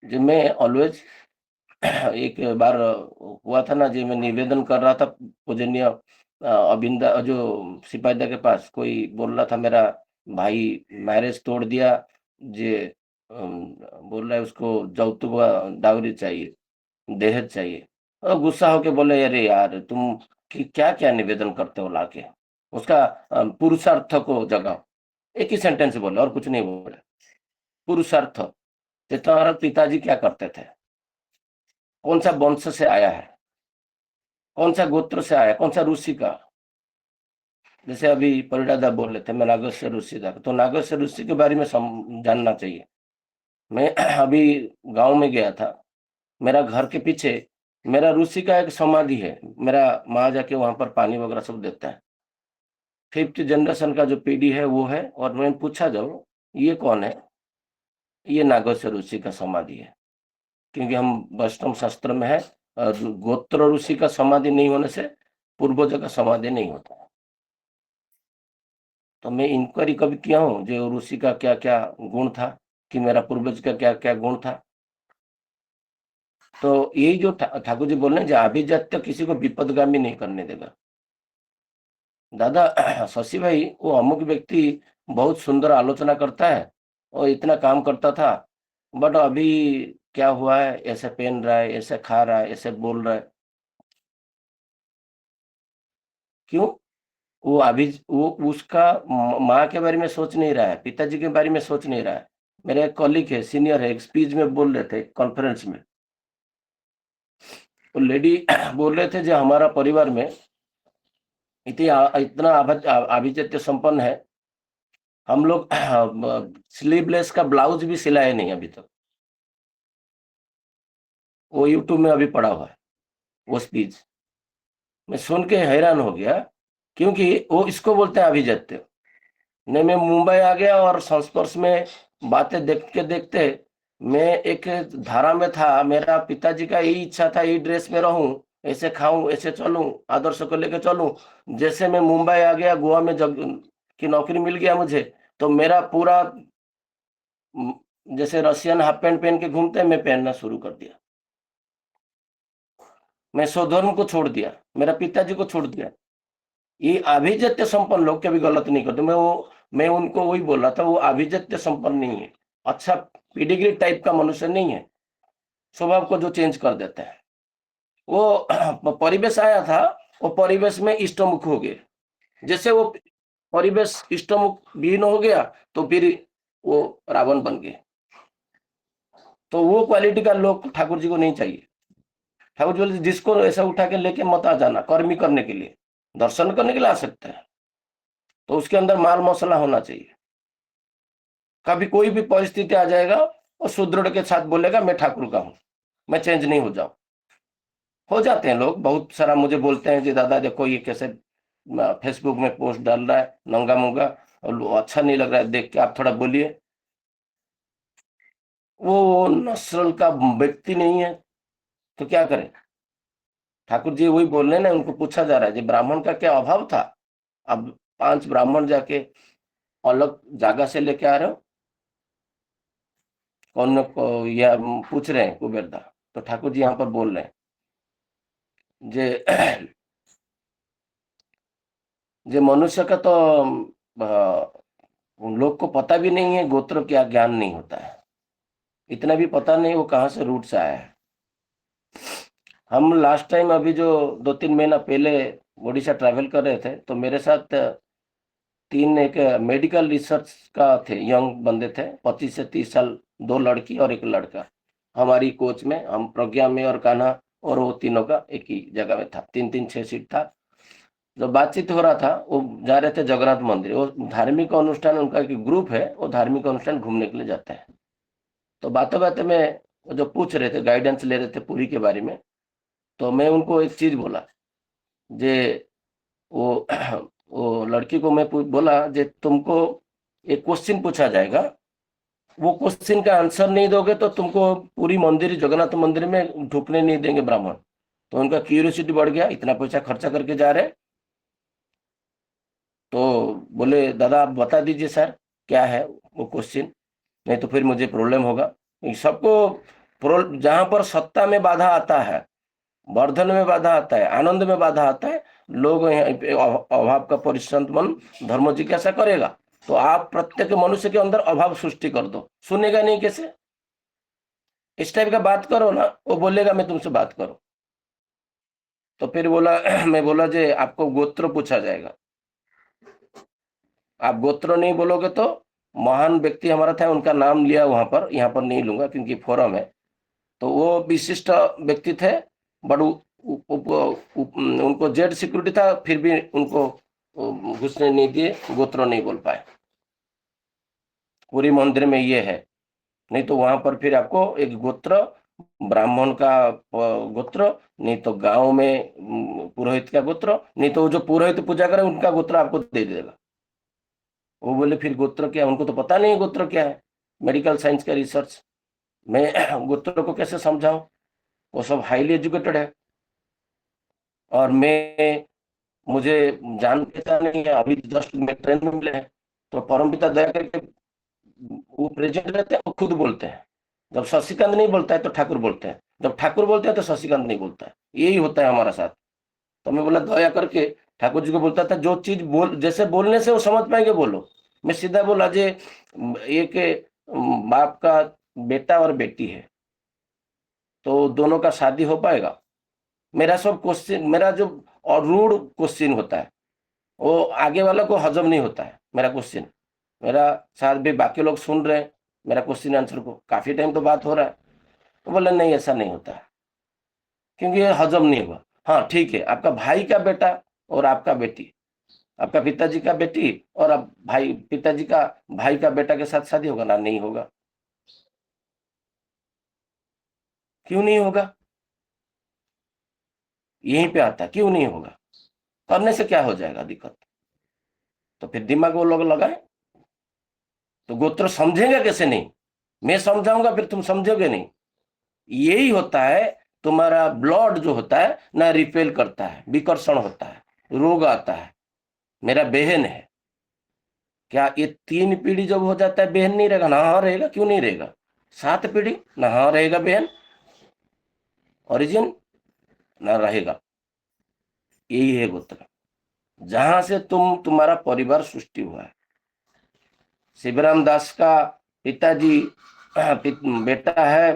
जो मैं ऑलवेज एक बार हुआ था ना जी, मैं निवेदन कर रहा था पूजनीय अबिंदा जो सिपाहीदा के पास, कोई बोल रहा था मेरा भाई मैरिज तोड़ दिया, जे बोल रहा है उसको जौतुक डावरी चाहिए, दहेज चाहिए। और गुस्सा होके बोले अरे यार तुम क्या क्या निवेदन करते हो लाके, उसका पुरुषार्थ को जगाओ। एक ही सेंटेंस बोले और कुछ नहीं बोले। पुरुषार्थ, तो तुम्हारा पिताजी क्या करते थे, कौन सा वंश से आया है, कौन सा गोत्र से आया, कौन सा ऋषि का। जैसे अभी परिडादा बोल रहे थे मैं नागेश्वर ऋषि था, तो नागेश्वर ऋषि के बारे में जानना चाहिए। मैं अभी गांव में गया था, मेरा घर के पीछे मेरा ऋषि का एक समाधि है, मेरा माँ जाके वहां पर पानी वगैरह सब देता है। 5th जनरेशन का जो पीढ़ी है वो है। और मैंने पूछा जब ये कौन है, ये नागेश्वर ऋषि का समाधि है। क्योंकि हम वैष्णव शास्त्र में है, गोत्र ऋषि का समाधि नहीं होने से पूर्वज का समाधि नहीं होता। तो मैं इंक्वायरी कभी किया हूँ जो ऋषि का क्या क्या गुण था, कि मेरा पूर्वज का क्या क्या गुण था। तो यही जो ठाकुर जी बोल रहे हैं, जो अभिजात्य किसी को विपदगामी नहीं करने देगा। दादा शशि भाई, वो अमुक व्यक्ति बहुत सुंदर आलोचना करता है और इतना काम करता था, बट अभी क्या हुआ है, ऐसे पहन रहा है, ऐसे खा रहा है, ऐसे बोल रहा है, क्यों? वो अभी वो उसका माँ के बारे में सोच नहीं रहा है, पिताजी के बारे में सोच नहीं रहा है। मेरे एक कॉलीग है, सीनियर है, एक स्पीच में बोल रहे थे कॉन्फ्रेंस में, तो लेडी बोल रहे थे जो हमारा परिवार में इतना आभिजात्य संपन्न है, हम लोग स्लीवलेस का ब्लाउज भी सिलाए नहीं अभी तक। वो यूट्यूब में अभी पड़ा हुआ है वो स्पीच। मैं सुन के हैरान हो गया, क्योंकि वो इसको बोलते हैं अभिजात्य। नहीं, मैं मुंबई आ गया और संस्पर्श में बातें देखते देखते मैं एक धारा में था। मेरा पिताजी का यही इच्छा था, यही ड्रेस में रहूं, ऐसे खाऊं, ऐसे चलूं, आदर्श को लेकर चलूं। जैसे मैं मुंबई आ गया, गोवा में जब की नौकरी मिल गया मुझे, तो मेरा पूरा जैसे रशियन हाफ पैंट पहन के घूमते हैं, मैं पहनना शुरू कर दिया। मैं स्वधर्म को छोड़ दिया, मेरा पिताजी को छोड़ दिया। ये अभिजात्य संपन्न लोग कभी गलत नहीं करते। मैं उनको वही बोल रहा था, वो अभिजात्य संपन्न नहीं है, अच्छा पीडिग्री टाइप का मनुष्य नहीं है, स्वभाव को जो चेंज कर देता है। वो परिवेश आया था, वो परिवेश में इष्टमुख हो गए। जैसे वो परिवेश इष्टमुख विहीन हो गया, तो फिर वो रावण बन गए। तो वो क्वालिटी का लोग ठाकुर जी को नहीं चाहिए। ठाकुर जी बोले जिसको ऐसा उठा के लेके मत आ जाना, कर्मी करने के लिए, दर्शन करने के लिए आ सकते हैं, तो उसके अंदर माल मसाला होना चाहिए। कभी कोई भी परिस्थिति आ जाएगा, और सुदृढ़ के साथ बोलेगा मैं ठाकुर का हूं, मैं चेंज नहीं हो जाऊं। हो जाते हैं लोग, बहुत सारा मुझे बोलते हैं जी दादा देखो ये कैसे फेसबुक में पोस्ट डाल रहा है नंगा मुंगा, और अच्छा नहीं लग रहा है देख के, आप थोड़ा बोलिए। वो नस्ल का व्यक्ति नहीं है, तो क्या करें? ठाकुर जी वही बोल रहे हैं ना, उनको पूछा जा रहा है जी ब्राह्मण का क्या अभाव था, अब 5 ब्राह्मण जाके अलग जगह से लेके आ रहे हो, कौन को या पूछ रहे हैं कुबेरदा। तो ठाकुर जी यहाँ पर बोल रहे हैं जे जे मनुष्य का तो उन लोग को पता भी नहीं है, गोत्र क्या ज्ञान नहीं होता है, इतना भी पता नहीं वो कहाँ से रूट से आया है। हम लास्ट टाइम अभी जो 2-3 महीना पहले उड़ीसा ट्रैवल कर रहे थे, तो मेरे साथ 3 एक मेडिकल रिसर्च का थे, यंग बंदे थे, 25 से 30 साल, 2 लड़की और 1 लड़का। हमारी कोच में हम प्रज्ञा में और कान्हा, और वो तीनों का एक ही जगह में था, 3-3-6 सीट था। जो बातचीत हो रहा था, वो जा रहे थे जगन्नाथ मंदिर, वो धार्मिक अनुष्ठान, उनका एक ग्रुप है, वो धार्मिक अनुष्ठान घूमने के लिए जाता है। तो बातें बातें में जो पूछ रहे थे, गाइडेंस ले रहे थे पूरी के बारे में, तो मैं उनको एक चीज बोला जे वो वो लड़की को मैं बोला जे तुमको एक क्वेश्चन पूछा जाएगा, वो क्वेश्चन का आंसर नहीं दोगे तो तुमको पूरी मंदिर, जगन्नाथ मंदिर में ढुकने नहीं देंगे ब्राह्मण। तो उनका क्यूरियोसिटी बढ़ गया, इतना पैसा खर्चा करके जा रहे। तो बोले दादा आप बता दीजिए सर क्या है वो क्वेश्चन, नहीं तो फिर मुझे प्रॉब्लम होगा। सबको जहां पर सत्ता में बाधा आता है, वर्धन में बाधा आता है, आनंद में बाधा आता है, लोग यहाँ पे अभाव का परिश्रम मन धर्म जिज्ञासा करेगा। तो आप प्रत्येक मनुष्य के अंदर अभाव सृष्टि कर दो, सुनेगा नहीं कैसे? इस टाइप का बात करो ना, वो बोलेगा मैं तुमसे बात करूं। तो फिर बोला मैं बोला जे आपको गोत्र पूछा जाएगा, आप गोत्र नहीं बोलोगे तो, महान व्यक्ति हमारा था उनका नाम लिया वहां पर, यहाँ पर नहीं लूंगा क्योंकि फोरम है। तो वो विशिष्ट व्यक्ति थे, बट उनको जेड सिक्योरिटी था, फिर भी उनको घुसने नहीं दिए, गोत्र नहीं बोल पाए। पूरी मंदिर में ये है, नहीं तो वहां पर फिर आपको एक गोत्र, ब्राह्मण का गोत्र, नहीं तो गांव में पुरोहित का गोत्र, नहीं तो जो पुरोहित पूजा करे उनका गोत्र आपको दे देगा। वो बोले फिर गोत्र क्या, उनको तो पता नहीं है गोत्र क्या है, मेडिकल साइंस का रिसर्च, मैं गोत्र को कैसे समझाऊं? वो सब हाईली एजुकेटेड है और मुझे जान पहचान नहीं है, अभी जस्ट में ट्रेन में मिले हैं। तो परमपिता दया करके वो प्रेजेंट रहते हैं, वो खुद बोलते हैं, जब शशिकांत नहीं बोलता है तो ठाकुर बोलते हैं, जब ठाकुर बोलते हैं तो शशिकांत नहीं बोलता है। यही होता है हमारा साथ। तो मैं बोला दया करके ठाकुर जी को बोलता था, जो चीज जैसे बोलने से वो समझ पाएंगे बोलो। मैं सीधा बोला जे एक बाप का बेटा और बेटी है तो दोनों का शादी हो पाएगा? मेरा सब क्वेश्चन, मेरा जो और रूड क्वेश्चन होता है वो आगे वाला को हजम नहीं होता है मेरा क्वेश्चन। मेरा साथ भी बाकी लोग सुन रहे हैं मेरा क्वेश्चन आंसर को, काफी टाइम तो बात हो रहा है। तो बोले नहीं ऐसा नहीं होता है क्योंकि ये हजम नहीं हुआ। हाँ ठीक है, आपका भाई का बेटा और आपका बेटी, आपका पिताजी का बेटी और अब भाई, पिताजी का भाई का बेटा के साथ शादी होगा ना? नहीं होगा। क्यों नहीं होगा? यहीं पे आता है, क्यों नहीं होगा? करने से क्या हो जाएगा दिक्कत? तो फिर दिमाग वो लोग लगाए। तो गोत्र समझेगा कैसे? नहीं, मैं समझाऊंगा फिर तुम समझोगे नहीं। यही होता है, तुम्हारा ब्लड जो होता है ना रिपेल करता है, विकर्षण होता है, रोग आता है। मेरा बहन है, क्या ये 3 पीढ़ी जब हो जाता है बहन नहीं रहेगा ना? हाँ रहेगा, क्यों नहीं रहेगा? 7 पीढ़ी ना? हाँ रहेगा बहन, ओरिजिन ना रहेगा। यही है गोत्र, जहां से तुम्हारा परिवार सृष्टि हुआ है। शिवराम दास का पिताजी बेटा है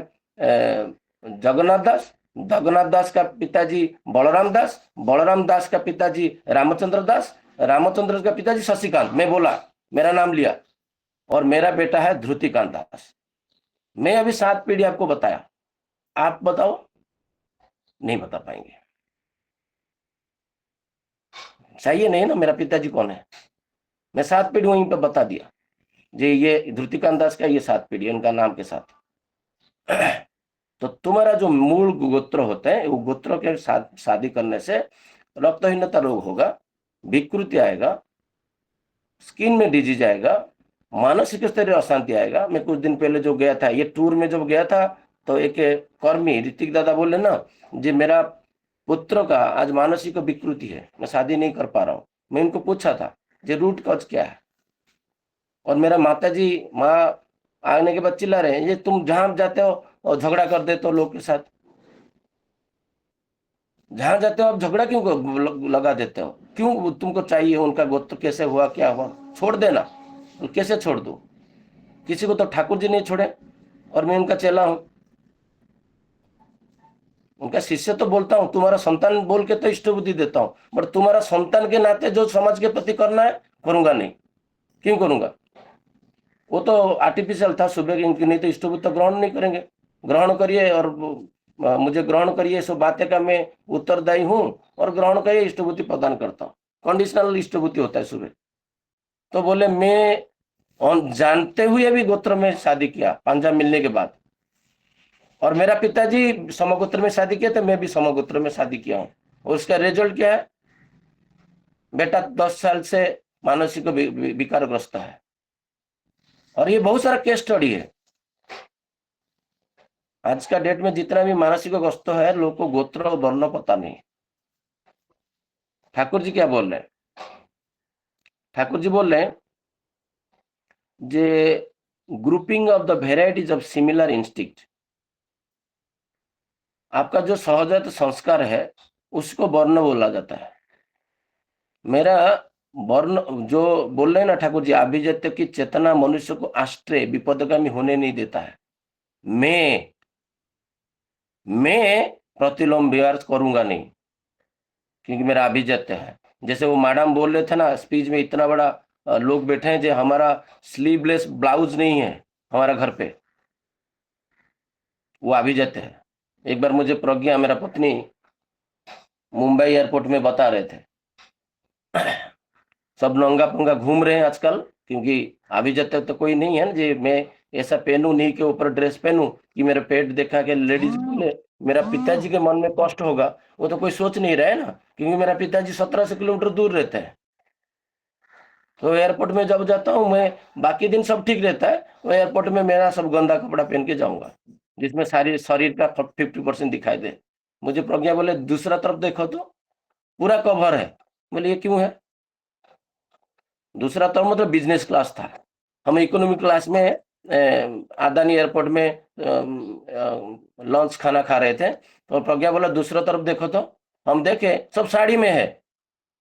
जगन्नाथ दास, जगन्नाथ दास का पिताजी बलराम दास, बलराम दास का पिताजी रामचंद्र दास, रामचंद्र का पिताजी शशिकांत। मैं बोला, मेरा नाम लिया, और मेरा बेटा है ध्रुतिकांत दास। मैं अभी 7 पीढ़ी आपको बताया, आप बताओ, नहीं बता पाएंगे। चाहिए नहीं ना मेरा पिताजी कौन है, मैं 7 पीढ़ी वहीं पर बता दिया जी, ये ध्रुतिकांत दास का ये 7 पीढ़ी इनका नाम के साथ। तो तुम्हारा जो मूल गोत्र होते हैं, वो गोत्र के साथ शादी करने से रक्तहीनता रोग होगा, विकृति आएगा, स्किन में डिजीज आएगा, मानसिक स्तरीय अशांति आएगा। मैं कुछ दिन पहले जो गया था, ये टूर में जब गया था, तो एक कर्मी ऋतिक दादा बोले ना जी मेरा पुत्र का आज मानसिक विकृति है, मैं शादी नहीं कर पा रहा हूँ। मैं इनको पूछा था जी रूट कॉज क्या है, और मेरा माता जी माँ आने के बाद चिल्ला रहे हैं ये तुम जहां जाते हो और झगड़ा कर देते हो लोग के साथ, जहां जाते हो आप झगड़ा क्यों लगा देते हो? क्यों तुमको चाहिए उनका गोत्र कैसे हुआ, क्या हुआ? छोड़ देना। कैसे छोड़ दो? किसी को तो ठाकुर जी नहीं छोड़े, और मैं उनका चेला हूं, उनका शिष्य तो बोलता हूं, तुम्हारा संतान बोल के तो इष्ट बुद्धि देता हूं, बट तुम्हारा संतान के नाते जो समाज के प्रति करना है करूंगा नहीं। क्यों करूंगा? वो तो आर्टिफिशियल था सुबह की, नहीं तो इष्ट बुद्धि तो ग्रहण नहीं करेंगे। ग्रहण करिए और मुझे ग्रहण करिए, सब बातें का मैं उत्तरदायी हूं, और ग्रहण करिए इष्ट बुद्धि प्रदान करता हूं। कंडीशनल इष्ट बुद्धि होता है सुबह। तो बोले मैं जानते हुए भी गोत्र में शादी किया पंजा मिलने के बाद, और मेरा पिताजी समगोत्र में शादी किया, तो मैं भी समगोत्र में शादी किया हूं। और उसका रिजल्ट क्या है? बेटा 10 साल से मानसिक विकारग्रस्त है, और ये बहुत सारा केस स्टडी है। आज का डेट में जितना भी मानसिक ग्रस्त है, लोग को गोत्र और वर्ण पता नहीं। ठाकुर जी क्या बोल रहे हैं? ठाकुर जी बोल रहे हैं जे grouping of the varieties of similar instinct, आपका जो सहजात संस्कार है उसको वर्ण बोला जाता है। मेरा वर्ण जो बोल रहे हैं ना ठाकुर जी, अभिजात्य की चेतना मनुष्य को आश्रय विपदगामी होने नहीं देता है। मैं प्रतिलोम विहार करूंगा नहीं, क्योंकि मेरा अभिजात्य है। जैसे वो मैडम बोल रहे थे ना स्पीच में, इतना बड़ा लोग बैठे हैं जो हमारा स्लीवलेस ब्लाउज नहीं है हमारा घर पे, वो अभिजात्य है। एक बार मुझे प्रज्ञा मेरा पत्नी मुंबई एयरपोर्ट में बता रहे थे, सब नंगा पंगा घूम रहे हैं आजकल, क्योंकि अभिजात्य तो कोई नहीं है ना जी मैं ऐसा पहनूं, नहीं के ऊपर ड्रेस पहनूं कि मेरा पेट देखा के लेडीज बोले मेरा पिताजी के मन में कष्ट होगा। वो तो कोई सोच नहीं रहा है ना, क्योंकि मेरा पिताजी 1700 किलोमीटर दूर रहते हैं। तो एयरपोर्ट में जब जाता हूँ मैं, बाकी दिन सब ठीक रहता है, वो एयरपोर्ट में मेरा सब गंदा कपड़ा पहन के जाऊंगा जिसमें सारी शरीर का 50% दिखाई दे। मुझे प्रज्ञा बोले दूसरा तरफ देखो तो पूरा कवर है। बोले ये क्यों है? दूसरा तरफ मतलब बिजनेस क्लास था, हम इकोनॉमी क्लास में अदानी एयरपोर्ट में लंच खाना खा रहे थे। तो प्रज्ञा बोला दूसरा तरफ देखो तो, हम देखे सब साड़ी में है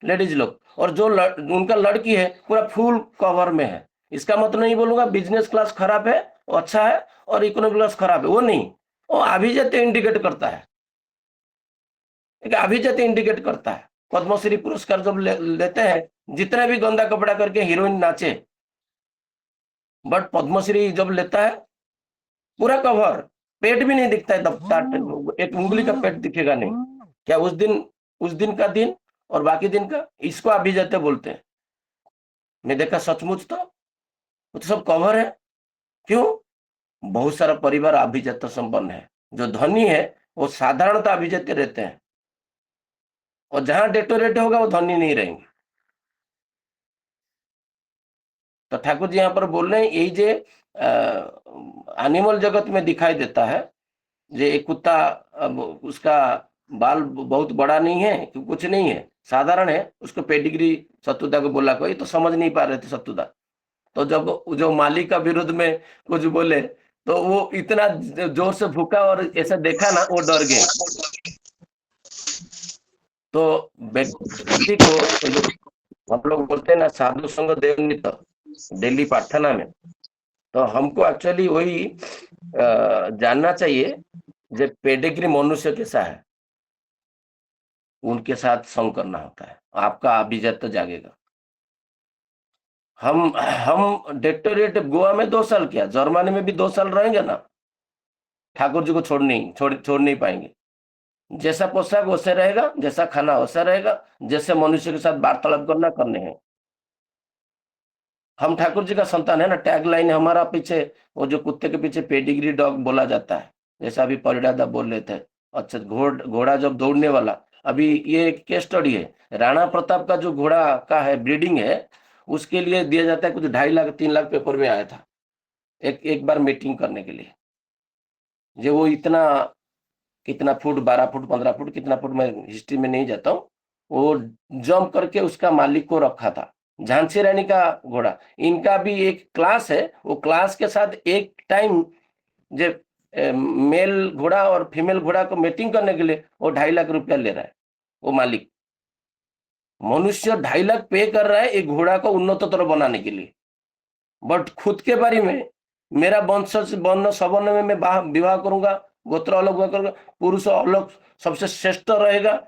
लेडीज लोग, और जो उनका लड़की है पूरा फुल कवर में है। इसका मतलब नहीं बोलूंगा बिजनेस क्लास खराब है वो अच्छा है और इकोनॉमिक क्लास खराब है, वो नहीं, वो अभिजात्य इंडिकेट करता है। एक अभिजात्य इंडिकेट करता है। पद्मश्री पुरस्कार जब लेते हैं, जितना भी गंदा कपड़ा करके हीरोइन नाचे, बट पद्मश्री जब लेता है पूरा कवर, पेट भी नहीं दिखता है, तब एक उंगली का पेट दिखेगा नहीं। क्या उस दिन का दिन और बाकी दिन का, इसको अभिजात्य बोलते हैं। मैं देखा सचमुच तो वो तो सब कवर है। क्यों? बहुत सारा परिवार अभिजात्य संपन्न है। जो धनी है वो साधारणतः अभिजात्य रहते हैं, और जहां डेटोरेट होगा वो धनी नहीं रहेंगे। तो ठाकुर जी यहाँ पर बोल रहे हैं यही जे एनिमल जगत में दिखाई देता है, जे एक कुत्ता उसका बाल बहुत बड़ा नहीं है, कुछ नहीं है, साधारण है, उसको पेडिग्री सत्तुदा को बोला, कोई तो समझ नहीं पा रहे थे सत्तुदा। तो जब जो मालिक का विरुद्ध में कुछ बोले तो वो इतना जोर से भूखा और ऐसा देखा ना, वो डर गए। तो व्यक्ति को हम लोग बोलते हैं ना साधु संग देवनीत डेली प्रार्थना में, तो हमको एक्चुअली वही जानना चाहिए जो पेडिग्री मनुष्य कैसा है, उनके साथ संग करना होता है, आपका अभिजात्य जागेगा। हम डेक्टोरेट गोवा में 2 साल किया, जर्मनी में भी 2 साल रहेंगे ना, ठाकुर जी को छोड़ नहीं पाएंगे। जैसा पोशाक वैसे रहेगा, जैसा खाना वैसा रहेगा, जैसे मनुष्य के साथ वार्तालाप करने हैं। हम ठाकुर जी का संतान है ना, टैग लाइन हमारा पीछे, वो जो कुत्ते के पीछे पेडिग्री डॉग बोला जाता है, जैसा अभी परिडादा बोल रहे थे। अच्छा, घोड़ा जब दौड़ने वाला, अभी ये एक केस स्टडी है, राणा प्रताप का जो घोड़ा का है ब्रीडिंग है, उसके लिए दिया जाता है कुछ 2.5 लाख 3 लाख पेपर में आया था एक बार मीटिंग करने के लिए। जो वो इतना कितना फुट 12 फुट 15 फुट कितना फुट, मैं हिस्ट्री में नहीं जाता हूँ, वो जंप करके उसका मालिक को रखा था। झांसी रानी का घोड़ा, इनका भी एक क्लास है, वो क्लास के साथ एक टाइम जो मेल घोड़ा और फीमेल घोड़ा को मीटिंग करने के लिए वो 2.5 लाख रुपया ले रहा है वो मालिक। मनुष्य 2.5 लाख पे कर रहा है एक घोड़ा को उन्नततर बनाने के लिए, बट खुद के बारे में मेरा वंशज वर्ण सवर्ण में मैं विवाह करूंगा, गोत्र अलग हुआ करूंगा, पुरुष अलग सबसे श्रेष्ठ रहेगा,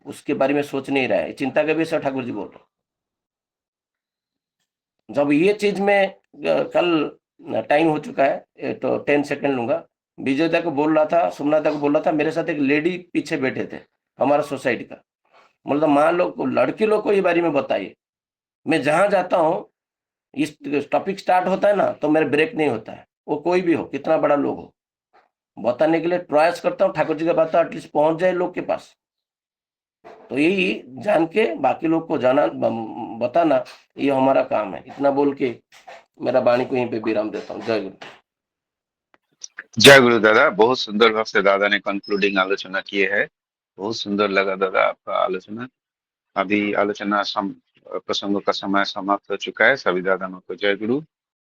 उसके बारे में सोच नहीं रहा है। चिंता के विषय ठाकुर जी बोल रहे। जब ये चीज में कल टाइम हो चुका है तो 10 सेकंड लूंगा। विजयदा को बोल रहा था, सुमनादा को बोल रहा था, मेरे साथ एक लेडी पीछे बैठे थे हमारा सोसाइटी का, मतलब माँ लोग को, लड़की लोग को ये बारे में बताइए। मैं जहां जाता हूँ इस टॉपिक स्टार्ट होता है ना तो मेरा ब्रेक नहीं होता है, वो कोई भी हो, कितना बड़ा लोग हो, बताने के लिए प्रयास करता हूँ ठाकुर जी का बात एटलीस्ट पहुंच जाए लोग के पास। तो यही जान के बाकी लोग को जाना बताना, ये हमारा काम है। इतना बोल के मेरा वाणी को यहीं पे विराम देता हूँ। जय गुरु। जय गुरु दादा। बहुत सुंदर भाव से दादा ने कंक्लूडिंग आलोचना की है। बहुत सुंदर लगा दादा आपका आलोचना। अभी आलोचना प्रसंगों का समय समाप्त हो चुका है। सभी दादाओं को जय गुरु।